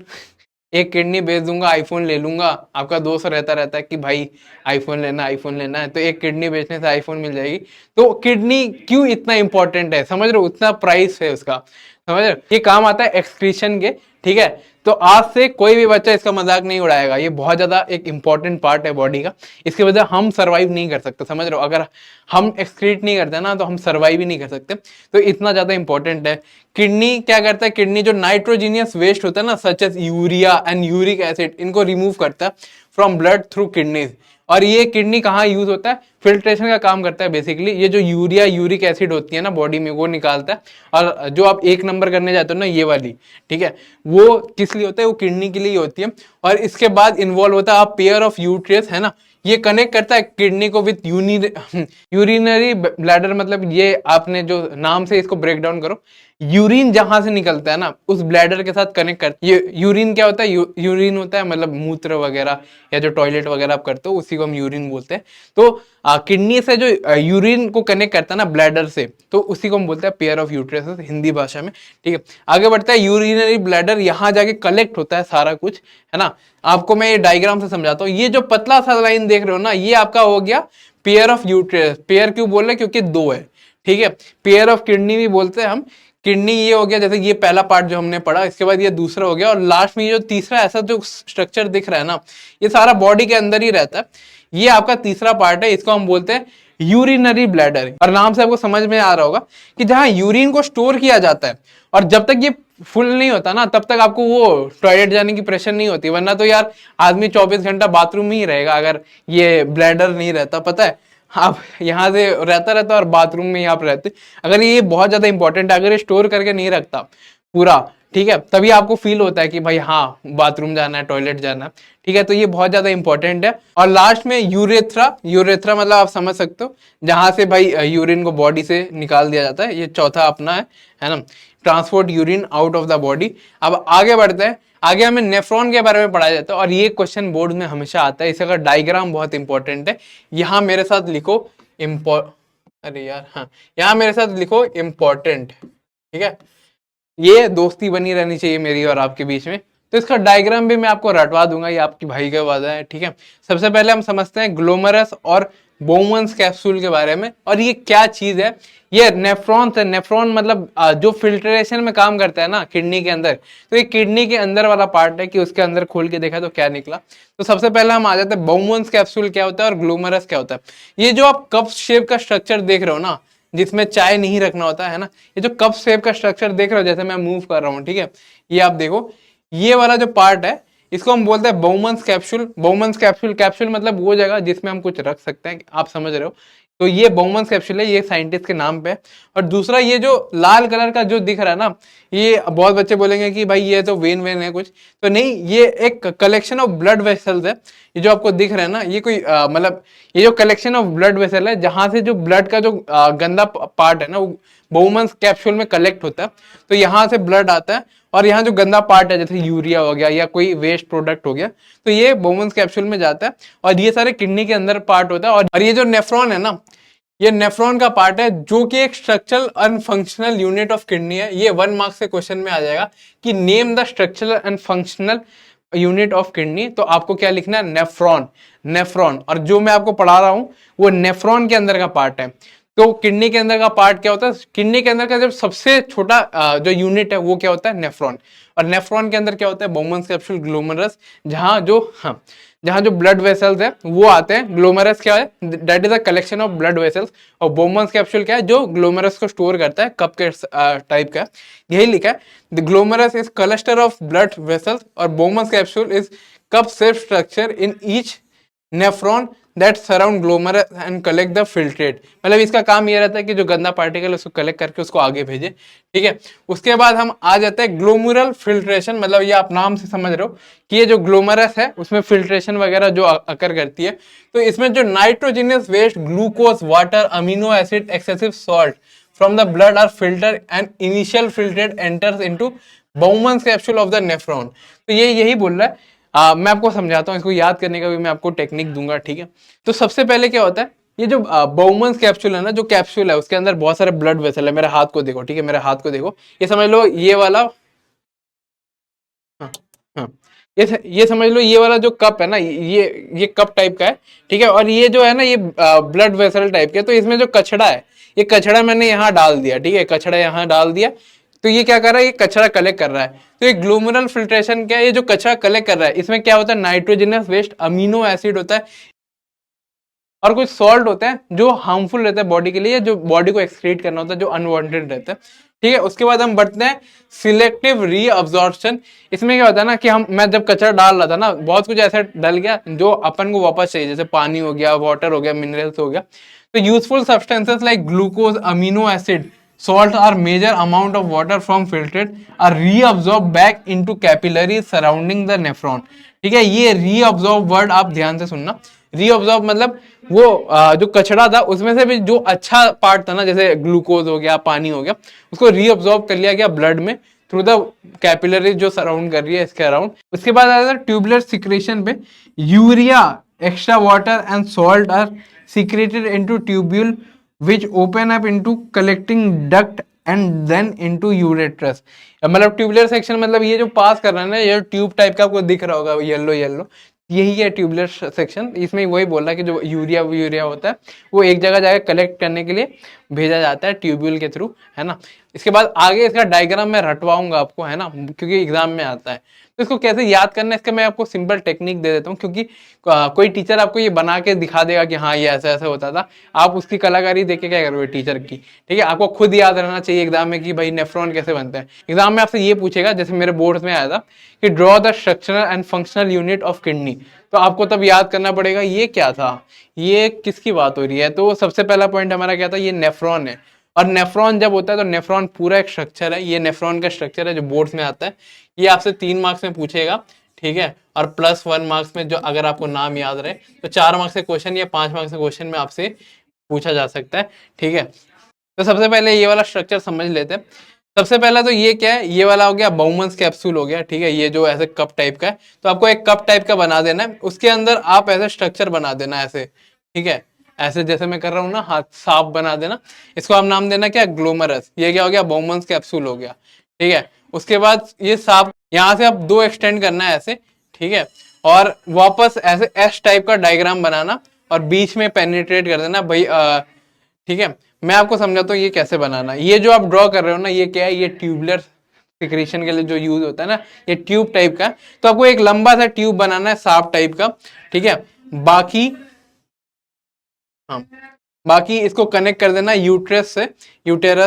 एक किडनी बेच दूंगा आईफोन ले लूंगा। आपका दोस्त रहता रहता है कि भाई आईफोन लेना है, तो एक किडनी बेचने से आईफोन मिल जाएगी। तो किडनी क्यों इतना इंपॉर्टेंट है, समझ रहे हो, उतना प्राइस है उसका, समझ रहे हो। ये काम आता है एक्सक्रीशन के, ठीक है। तो आज से कोई भी बच्चा इसका मजाक नहीं उड़ाएगा, ये बहुत ज्यादा एक इंपॉर्टेंट पार्ट है बॉडी का। इसकी वजह हम सरवाइव नहीं कर सकते, समझ रहे हो। अगर हम एक्सक्रीट नहीं करते ना तो हम सरवाइव ही नहीं कर सकते। तो इतना ज्यादा इंपॉर्टेंट है। किडनी क्या करता है, किडनी जो नाइट्रोजीनियस वेस्ट होता है ना, such as urea and uric acid, इनको रिमूव करता है फ्रॉम ब्लड थ्रू किडनीज। और ये किडनी कहाँ यूज होता है, फिल्ट्रेशन का काम करता है बेसिकली। ये जो यूरिया यूरिक एसिड होती है ना बॉडी में, वो निकालता है। और जो आप एक नंबर करने जाते हो ना, ये वाली, ठीक है, वो किस लिए होता है, वो किडनी के लिए होती है। और इसके बाद इन्वॉल्व होता है आप पेयर ऑफ यूट्रियस, है ना, ये कनेक्ट करता है किडनी को विथ यूरिनरी ब्लैडर। मतलब ये आपने जो नाम से इसको ब्रेक डाउन करो, यूरिन जहां से निकलता है ना, उस ब्लैडर के साथ कनेक्ट कर। ये यूरिन क्या होता है, यूरिन होता है मतलब मूत्र वगैरह या जो टॉयलेट वगैरह आप करते हो, उसी को हम यूरिन बोलते हैं। तो किडनी से जो यूरिन को कनेक्ट करता है ना ब्लैडर से, तो उसी को हम बोलते हैं पेयर ऑफ यूट्रस हिंदी भाषा में, ठीक है। आगे बढ़ता है, यूरिनरी ब्लैडर यहाँ जाके कलेक्ट होता है सारा कुछ, है ना। आपको मैं ये डायग्राम से समझाता हूँ। ये जो पतला सा लाइन देख रहे हो ना, ये आपका हो गया पेयर ऑफ यूट्रस। पेयर क्यों बोल रहे, क्योंकि दो है, ठीक है। पेयर ऑफ किडनी भी बोलते हैं हम। किडनी ये हो गया, जैसे ये पहला पार्ट जो हमने पढ़ा, इसके बाद ये दूसरा हो गया, और लास्ट में ये जो तीसरा ऐसा जो स्ट्रक्चर दिख रहा है ना, ये सारा बॉडी के अंदर ही रहता है। ये आपका तीसरा पार्ट है, इसको हम बोलते हैं यूरिनरी ब्लैडर। और नाम से आपको समझ में आ रहा होगा कि जहां यूरिन को स्टोर किया जाता है, और जब तक ये फुल नहीं होता ना, तब तक आपको वो टॉयलेट जाने की प्रेशर नहीं होती। वरना तो यार आदमी 24 घंटा बाथरूम में ही रहेगा अगर ये ब्लैडर नहीं रहता, पता है। आप यहाँ से रहता और बाथरूम में ही आप रहते। अगर ये बहुत ज्यादा इंपॉर्टेंट है, अगर ये स्टोर करके नहीं रखता पूरा, ठीक है, तभी आपको फील होता है कि भाई हाँ बाथरूम जाना है, टॉयलेट जाना है, ठीक है। तो ये बहुत ज्यादा इंपॉर्टेंट है। और लास्ट में यूरेथ्रा। यूरेथ्रा मतलब आप समझ सकते हो, जहां से भाई यूरिन को बॉडी से निकाल दिया जाता है। ये चौथा अपना है ना, transport urine out of the body. अब आगे बढ़ते हैं। आगे हमें नेफ्रॉन के बारे में पढ़ाया जाता है, और ये क्वेश्चन बोर्ड में हमेशा आता है। इसका डायग्राम बहुत इंपॉर्टेंट है। यहाँ मेरे साथ लिखो अरे यार हाँ, यहाँ मेरे साथ लिखो इम्पोर्टेंट, ठीक है। ये दोस्ती बनी रहनी चाहिए मेरी और आपके बीच में। तो इसका डायग्राम भी मैं आपको रटवा दूंगा, ये आपकी भाई का वादा है, ठीक है। सबसे पहले हम समझते हैं ग्लोमरस और बोमन्स कैप्सूल के बारे में, और ये क्या चीज है। ये नेफ्रॉन है। नेफ्रॉन मतलब जो फिल्ट्रेशन में काम करता है ना किडनी के अंदर। तो ये किडनी के अंदर वाला पार्ट है कि उसके अंदर खोल के देखा तो क्या निकला। तो सबसे पहले हम आ जाते हैं बोमन्स कैप्सूल क्या होता है और ग्लोमरस क्या होता है। ये जो आप कप शेप का स्ट्रक्चर देख रहे हो ना, जिसमें चाय नहीं रखना होता है ना, ये जो कप शेप का स्ट्रक्चर देख रहे हो, जैसे मैं मूव कर रहा हूँ, ठीक है, ये आप देखो, ये वाला जो पार्ट है इसको हम बोलते हैं Bowman's capsule. Bowman's capsule, capsule मतलब वो जगह जिसमें हम कुछ रख सकते हैं, आप समझ रहे हो। तो ये बोमन्स कैप्सूल है, ये साइंटिस्ट के नाम पे है। और दूसरा ये जो लाल कलर का जो दिख रहा है ना, ये बहुत बच्चे बोलेंगे कि भाई ये तो वेन है कुछ, तो नहीं, ये एक कलेक्शन ऑफ ब्लड वेसल्स है। ये जो आपको दिख रहा है ना, ये कोई मतलब ये जो कलेक्शन ऑफ ब्लड वेसल है, जहां से जो ब्लड का जो गंदा पार्ट है ना, वो बोमन्स कैप्सूल में कलेक्ट होता है। तो यहाँ से ब्लड आता है, और यहाँ जो गंदा पार्ट है जैसे यूरिया हो गया या कोई वेस्ट प्रोडक्ट हो गया, तो ये बोमन्स कैप्सूल में जाता है। और ये सारे किडनी के अंदर पार्ट होता है। और ये जो नेफ्रॉन है ना, ये नेफ्रॉन का पार्ट है, जो कि एक structural and functional unit of kidney है। ये 1 मार्क्स के क्वेश्चन में आ जाएगा कि name the structural and functional unit of kidney. तो आपको क्या लिखना है, नेफ्रॉन। नेफ्रॉन, और जो मैं आपको पढ़ा रहा हूं वो नेफ्रॉन के अंदर का पार्ट है। तो किडनी के अंदर का पार्ट क्या होता है, किडनी के अंदर का जब सबसे छोटा जो यूनिट है वो क्या होता है, नेफ्रॉन। और नेफ्रॉन के अंदर क्या होता है, बोमन्स कैप्सूल, ग्लोमेरुलस, जहां जो ब्लड वेसल्स है वो आते हैं। ग्लोमेरुलस क्या है, that is a collection of blood vessels. और बोमन्स कैप्सूल क्या है, जो ग्लोमेरुलस को स्टोर करता है, कप के टाइप का। यही लिखा है, the glomerulus is cluster of blood vessels और Bowman's capsule is cup shape structure in each nephron that surround glomerulus and collect the filtrate. मतलब इसका काम ये रहता है कि जो गंदा पार्टिकल है उसको कलेक्ट करके उसको आगे भेजे, ठीक है। उसके बाद हम आ जाते हैं ग्लोमुरल फिल्ट्रेशन। मतलब ये आप नाम से समझ रहे हो कि ये जो ग्लोमरस है उसमें फिल्ट्रेशन वगैरह जो अकर करती है। तो इसमें जो nitrogenous waste, glucose, water, amino acid, excessive salt from the blood are filtered and initial filtrate enters into Bowman's capsule of the nephron। तो ये यही बोल रहा है। मैं आपको समझाता हूँ, इसको याद करने का भी मैं आपको टेक्निक दूंगा, ठीक है। तो सबसे पहले क्या होता है, ये जो बाउमन्स कैप्सूल है ना, जो कैप्सूल है उसके अंदर बहुत सारे ब्लड वेसल है। मेरे हाथ को देखो, ठीक है, मेरे हाथ को देखो, ये समझ लो ये वाला, हाँ हाँ, ये समझ लो ये वाला जो कप है ना, ये कप टाइप का है, ठीक है। और ये जो है ना, ये ब्लड वेसल टाइप के। तो इसमें जो कचड़ा है, ये कचड़ा मैंने यहाँ डाल दिया, ठीक है, कचड़ा यहाँ डाल दिया। तो ये क्या कर रहा है, ये कचरा कलेक्ट कर रहा है। तो ये ग्लोमेरुलर फिल्ट्रेशन क्या है, ये जो कचरा कलेक्ट कर रहा है इसमें क्या होता है, नाइट्रोजनस वेस्ट, अमीनो एसिड होता है और कुछ सॉल्ट होते हैं जो हार्मफुल रहता है बॉडी के लिए, जो बॉडी को एक्सक्रीट करना होता है, जो अनवांटेड रहता है, ठीक है। उसके बाद हम बढ़ते हैं सिलेक्टिव रीअब्जॉर्प्शन। इसमें क्या होता है ना कि मैं जब कचरा डाल रहा था ना, बहुत कुछ ऐसा डल गया जो अपन को वापस चाहिए, जैसे पानी हो गया, वाटर हो गया, मिनरल्स हो गया। तो useful substances like glucose, amino acid, salt or major amount of water from filtrate are reabsorbed back into capillaries surrounding the nephron। ठीक है, ये reabsorb वर्ड आप ध्यान से सुनना। reabsorb मतलब वो जो कचरा था उसमें से भी जो अच्छा पार्ट था ना, जैसे ग्लूकोज हो गया, पानी हो गया, उसको reabsorb कर लिया गया ब्लड में थ्रू द कैपिलरीज जो सराउंड कर रही है इसके अराउंड। उसके बाद आता है ट्यूबुलर सिक्रेशन पे। Urea, extra water and salt are secreted into tubule which open up into collecting duct and then into uretrus। मतलब ट्यूबुलर सेक्शन मतलब ये जो पास कर रहा है ना, ये ट्यूब टाइप का आपको दिख रहा होगा येलो येलो, यही है ट्यूबुलर सेक्शन। इसमें वही बोल रहा है कि जो यूरिया होता है वो एक जगह जाकर कलेक्ट करने के लिए भेजा जाता है ट्यूब्यूल के थ्रू, है ना। इसके बाद आगे इसका डायग्राम मैं रटवाऊंगा आपको, है ना, क्योंकि एग्जाम में आता है। तो इसको कैसे याद करना है, इसका मैं आपको सिंपल टेक्निक दे देता हूँ, क्योंकि कोई टीचर आपको ये बना के दिखा देगा कि हाँ ये ऐसा ऐसा होता था, आप उसकी कलाकारी देख के क्या करोगे टीचर की, ठीक है। आपको खुद याद रहना चाहिए एग्जाम में कि भाई नेफ्रॉन कैसे बनते हैं। एग्जाम में आपसे ये पूछेगा, जैसे मेरे बोर्ड में आया था कि draw the structural and functional unit of kidney. तो आपको तब याद करना पड़ेगा ये क्या था, ये किसकी बात हो रही है। तो सबसे पहला पॉइंट हमारा क्या था, ये नेफ्रॉन है। और नेफ्रॉन जब होता है तो नेफ्रॉन पूरा एक स्ट्रक्चर है, ये नेफ्रॉन का स्ट्रक्चर है जो बोर्ड्स में आता है। ये आपसे 3 मार्क्स में पूछेगा, ठीक है। और +1 मार्क्स में जो अगर आपको नाम याद रहे तो 4 मार्क्स के क्वेश्चन या 5 मार्क्स के क्वेश्चन में आपसे पूछा जा सकता है, ठीक है। तो सबसे पहले ये वाला स्ट्रक्चर समझ लेते हैं। सबसे पहला तो ये क्या है, ये वाला हो गया बाउमन्स कैप्सूल हो गया, ठीक है। ये जो ऐसे कप टाइप का है, तो आपको एक कप टाइप का बना देना है, उसके अंदर आप ऐसे स्ट्रक्चर बना देना ऐसे, ठीक है। ऐसे जैसे मैं कर रहा हूँ ना, हाथ सांप बना देना। इसको आप नाम देना क्या, ग्लोमरस। ये क्या हो गया, बाउमन्स कैप्सूल हो गया, ठीक है। उसके बाद ये सांप यहाँ से आप 2 एक्सटेंड करना है ऐसे, ठीक है। और वापस ऐसे एस टाइप का डायग्राम बनाना और बीच में पेनिट्रेट कर देना भाई, ठीक है। मैं आपको समझाता हूँ ये कैसे बनाना। ये जो आप ड्रॉ कर रहे हो ना, ये क्या है, ये ट्यूबुलर सिक्रेशन के लिए जो यूज होता है ना, ये ट्यूब टाइप का। तो आपको एक लंबा सा ट्यूब बनाना है सांप टाइप का, ठीक है। बाकी हाँ, बाकी इसको कनेक्ट कर देना यूटेरस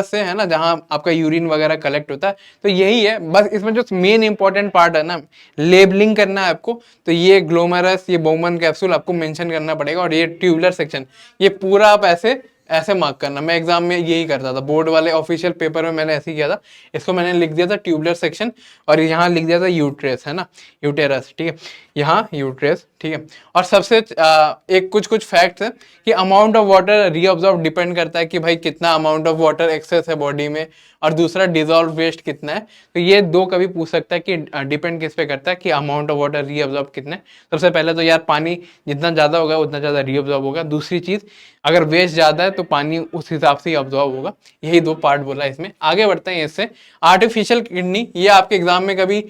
से, है ना, जहां आपका यूरिन वगैरह कलेक्ट होता है। तो यही है बस, इसमें जो मेन इंपॉर्टेंट पार्ट है ना, लेबलिंग करना है आपको। तो ये ग्लोमेरस, ये बाउमन कैप्सूल आपको मेंशन करना पड़ेगा, और ये ट्यूबुलर सेक्शन, ये पूरा आप ऐसे ऐसे मार्क करना। मैं एग्जाम में यही करता था, बोर्ड वाले ऑफिशियल पेपर में मैंने ऐसे ही किया था। इसको मैंने लिख दिया था ट्यूबुलर सेक्शन, और यहाँ लिख दिया था यूट्रेस, है ना, यूटेरस, ठीक है, यहाँ यूट्रेस, ठीक है। और सबसे एक कुछ फैक्ट्स है कि amount of water reabsorb depend करता है कि भाई कितना अमाउंट ऑफ वाटर एक्सेस है बॉडी में, और दूसरा डिजॉल्व वेस्ट कितना है। तो ये 2 कभी पूछ सकता है कि डिपेंड किस पे करता है कि अमाउंट ऑफ वाटर रीअब्जॉर्ब कितना है। सबसे पहले तो यार पानी जितना ज़्यादा होगा उतना ज़्यादा रीअब्जॉर्ब होगा। दूसरी चीज़, अगर वेस्ट ज़्यादा है तो पानी उस हिसाब से ही ऑब्जॉर्ब होगा। यही 2 पार्ट बोला है इसमें। आगे बढ़ते हैं इससे। आर्टिफिशियल किडनी, ये आपके एग्जाम में कभी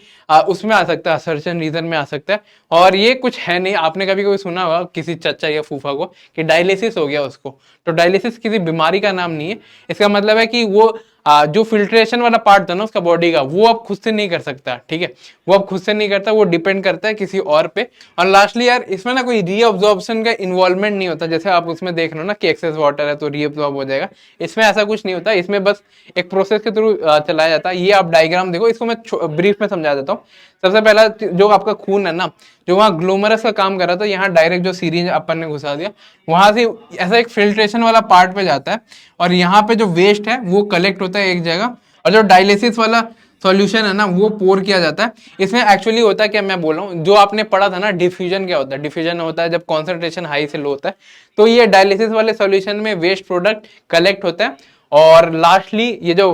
उसमें आ सकता है, सर्जन रीजन में आ सकता है। और ये कुछ है नहीं, आपने कभी कभी सुना होगा किसी चचा या फूफा को कि डायलिसिस हो गया उसको। तो डायलिसिस किसी बीमारी का नाम नहीं है, इसका मतलब है कि वो जो फिल्ट्रेशन वाला पार्ट था ना उसका बॉडी का, वो अब खुद से नहीं कर सकता, ठीक है, वो अब खुद से नहीं करता, वो डिपेंड करता है किसी और पे। और लास्टली यार इसमें ना कोई रीअब्जॉर्प्शन का इन्वॉल्वमेंट नहीं होता, जैसे आप उसमें देख रहे हो ना कि एक्सेस वाटर है तो रीअब्जॉर्ब हो जाएगा, इसमें ऐसा कुछ नहीं होता, इसमें बस एक प्रोसेस के थ्रू चलाया जाता है। ये आप डायग्राम देखो, इसको मैं ब्रीफ में समझा देता हूँ। सबसे पहला जो आपका खून है ना, जो वहाँ ग्लोमरस का काम कर रहा था, यहाँ डायरेक्ट जो सीरीज अपन ने घुसा दिया, वहां से ऐसा एक फिल्ट्रेशन वाला पार्ट पे जाता है, और यहाँ पे जो वेस्ट है वो कलेक्ट होता है एक जगह, और जो डायलिसिस वाला सॉल्यूशन है ना वो पोर किया जाता है। इसमें एक्चुअली होता है क्या, मैं बोल रहा हूँ, जो आपने पढ़ा था ना डिफ्यूजन क्या होता है, डिफ्यूजन होता है जब कॉन्सेंट्रेशन हाई से लो होता है। तो ये डायलिसिस वाले सॉल्यूशन में वेस्ट प्रोडक्ट कलेक्ट होता है, और लास्टली ये जो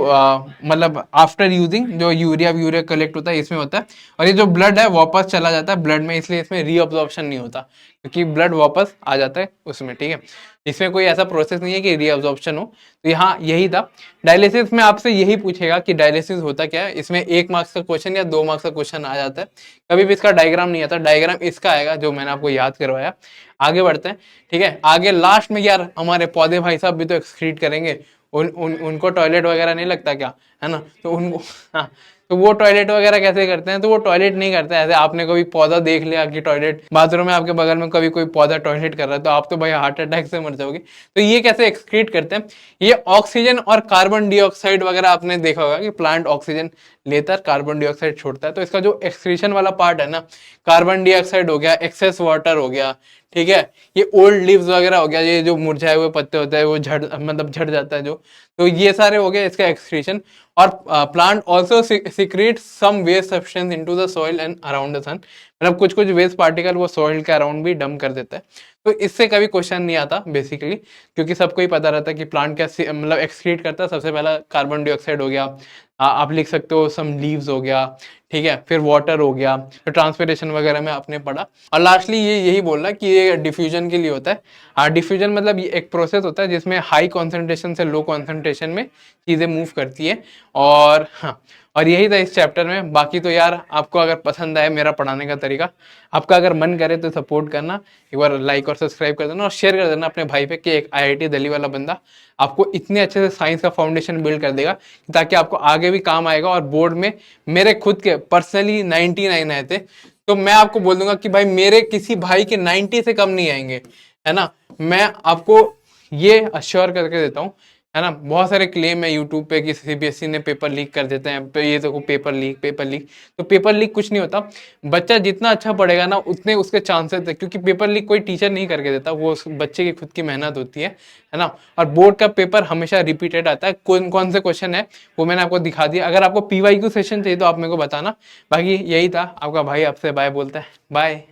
मतलब आफ्टर यूजिंग जो यूरिया कलेक्ट होता है इसमें होता है, और ये जो ब्लड है वापस चला जाता है ब्लड में, इसलिए इसमें रीअब्जॉर्प्शन नहीं होता, क्योंकि ब्लड वापस आ जाता है उसमें, ठीक है। इसमें कोई ऐसा प्रोसेस नहीं है कि रीअब्जॉर्प्शन हो। तो यहाँ यही था। डायलिसिस में आपसे यही पूछेगा कि डायलिसिस होता क्या है, इसमें 1 मार्क्स का क्वेश्चन या 2 मार्क्स का क्वेश्चन आ जाता है, कभी भी इसका डायग्राम नहीं आता, डायग्राम इसका आएगा जो मैंने आपको याद करवाया। आगे बढ़ते हैं, ठीक है। आगे लास्ट में यार हमारे पौधे भाई साहब भी तो एक्सक्रीट करेंगे, उनको टॉयलेट वगैरह नहीं लगता क्या, है ना, तो उनको हाँ, तो वो टॉयलेट वगैरह कैसे करते हैं, तो वो टॉयलेट नहीं करते ऐसे। आपने कभी पौधा देख लिया कि टॉयलेट, बाथरूम में आपके बगल में कभी कोई पौधा टॉयलेट कर रहा है, तो आप तो भाई हार्ट अटैक से मर जाओगे। तो ये कैसे एक्सक्रीट करते हैं, ये ऑक्सीजन और कार्बन डाइऑक्साइड वगैरह आपने देखा होगा कि प्लांट ऑक्सीजन लेता है, कार्बन डाइऑक्साइड छोड़ता है, तो इसका जो एक्सक्रीशन वाला पार्ट है ना, कार्बन डाइऑक्साइड हो गया, एक्सेस वाटर हो गया, ठीक है, ये ओल्ड लीव्स वगैरह हो गया, ये जो मुरझाए हुए पत्ते होते हैं वो झड़ जाता है जो, तो ये सारे हो गए इसका एक्सक्रीशन। और plant also secrete some waste substance into the soil and around the sun, मतलब कुछ कुछ वेस्ट पार्टिकल वो सॉइल के अराउंड भी डंप कर देता है। तो इससे कभी क्वेश्चन नहीं आता बेसिकली, क्योंकि सबको ही पता रहता है कि प्लांट क्या मतलब एक्सक्रीट करता है। सबसे पहला कार्बन डाइऑक्साइड हो गया, आप लिख सकते हो सम लीव्स हो गया, ठीक है, फिर वाटर हो गया, फिर ट्रांसपिरेशन वगैरह में आपने पढ़ा। और लास्टली ये यही बोल रहा कि ये डिफ्यूजन के लिए होता है। डिफ्यूजन मतलब ये एक प्रोसेस होता है जिसमें हाई कॉन्सेंट्रेशन से लो कॉन्सेंट्रेशन में चीज़ें मूव करती है। और हाँ, और यही था इस चैप्टर में। बाकी तो यार आपको अगर पसंद आए मेरा पढ़ाने का तरीका, आपका अगर मन करे तो सपोर्ट करना, एक बार लाइक और सब्सक्राइब कर देना और शेयर कर देना अपने भाई पे कि एक IIT दिल्ली वाला बंदा आपको इतने अच्छे से साइंस का फाउंडेशन बिल्ड कर देगा, ताकि आपको आगे भी काम आएगा। और बोर्ड में मेरे खुद के पर्सनली 99 आए थे, तो मैं आपको बोल दूंगा कि भाई मेरे किसी भाई के 90 से कम नहीं आएंगे, है ना, मैं आपको ये अश्योर करके देता हूँ, है ना। बहुत सारे क्लेम है यूट्यूब पे कि CBSE ने पेपर लीक कर देते हैं, ये तो पेपर लीक, तो पेपर लीक कुछ नहीं होता। बच्चा जितना अच्छा पढ़ेगा ना उतने उसके चांसेस है, क्योंकि पेपर लीक कोई टीचर नहीं करके देता, वो उस बच्चे की खुद की मेहनत होती है ना। और बोर्ड का पेपर हमेशा रिपीटेड आता है, कौन कौन से क्वेश्चन है वो मैंने आपको दिखा दिया। अगर आपको PYQ सेशन चाहिए तो आप मेरे को बताना। बाकी यही था, आपका भाई आपसे बाय बोलता है, बाय।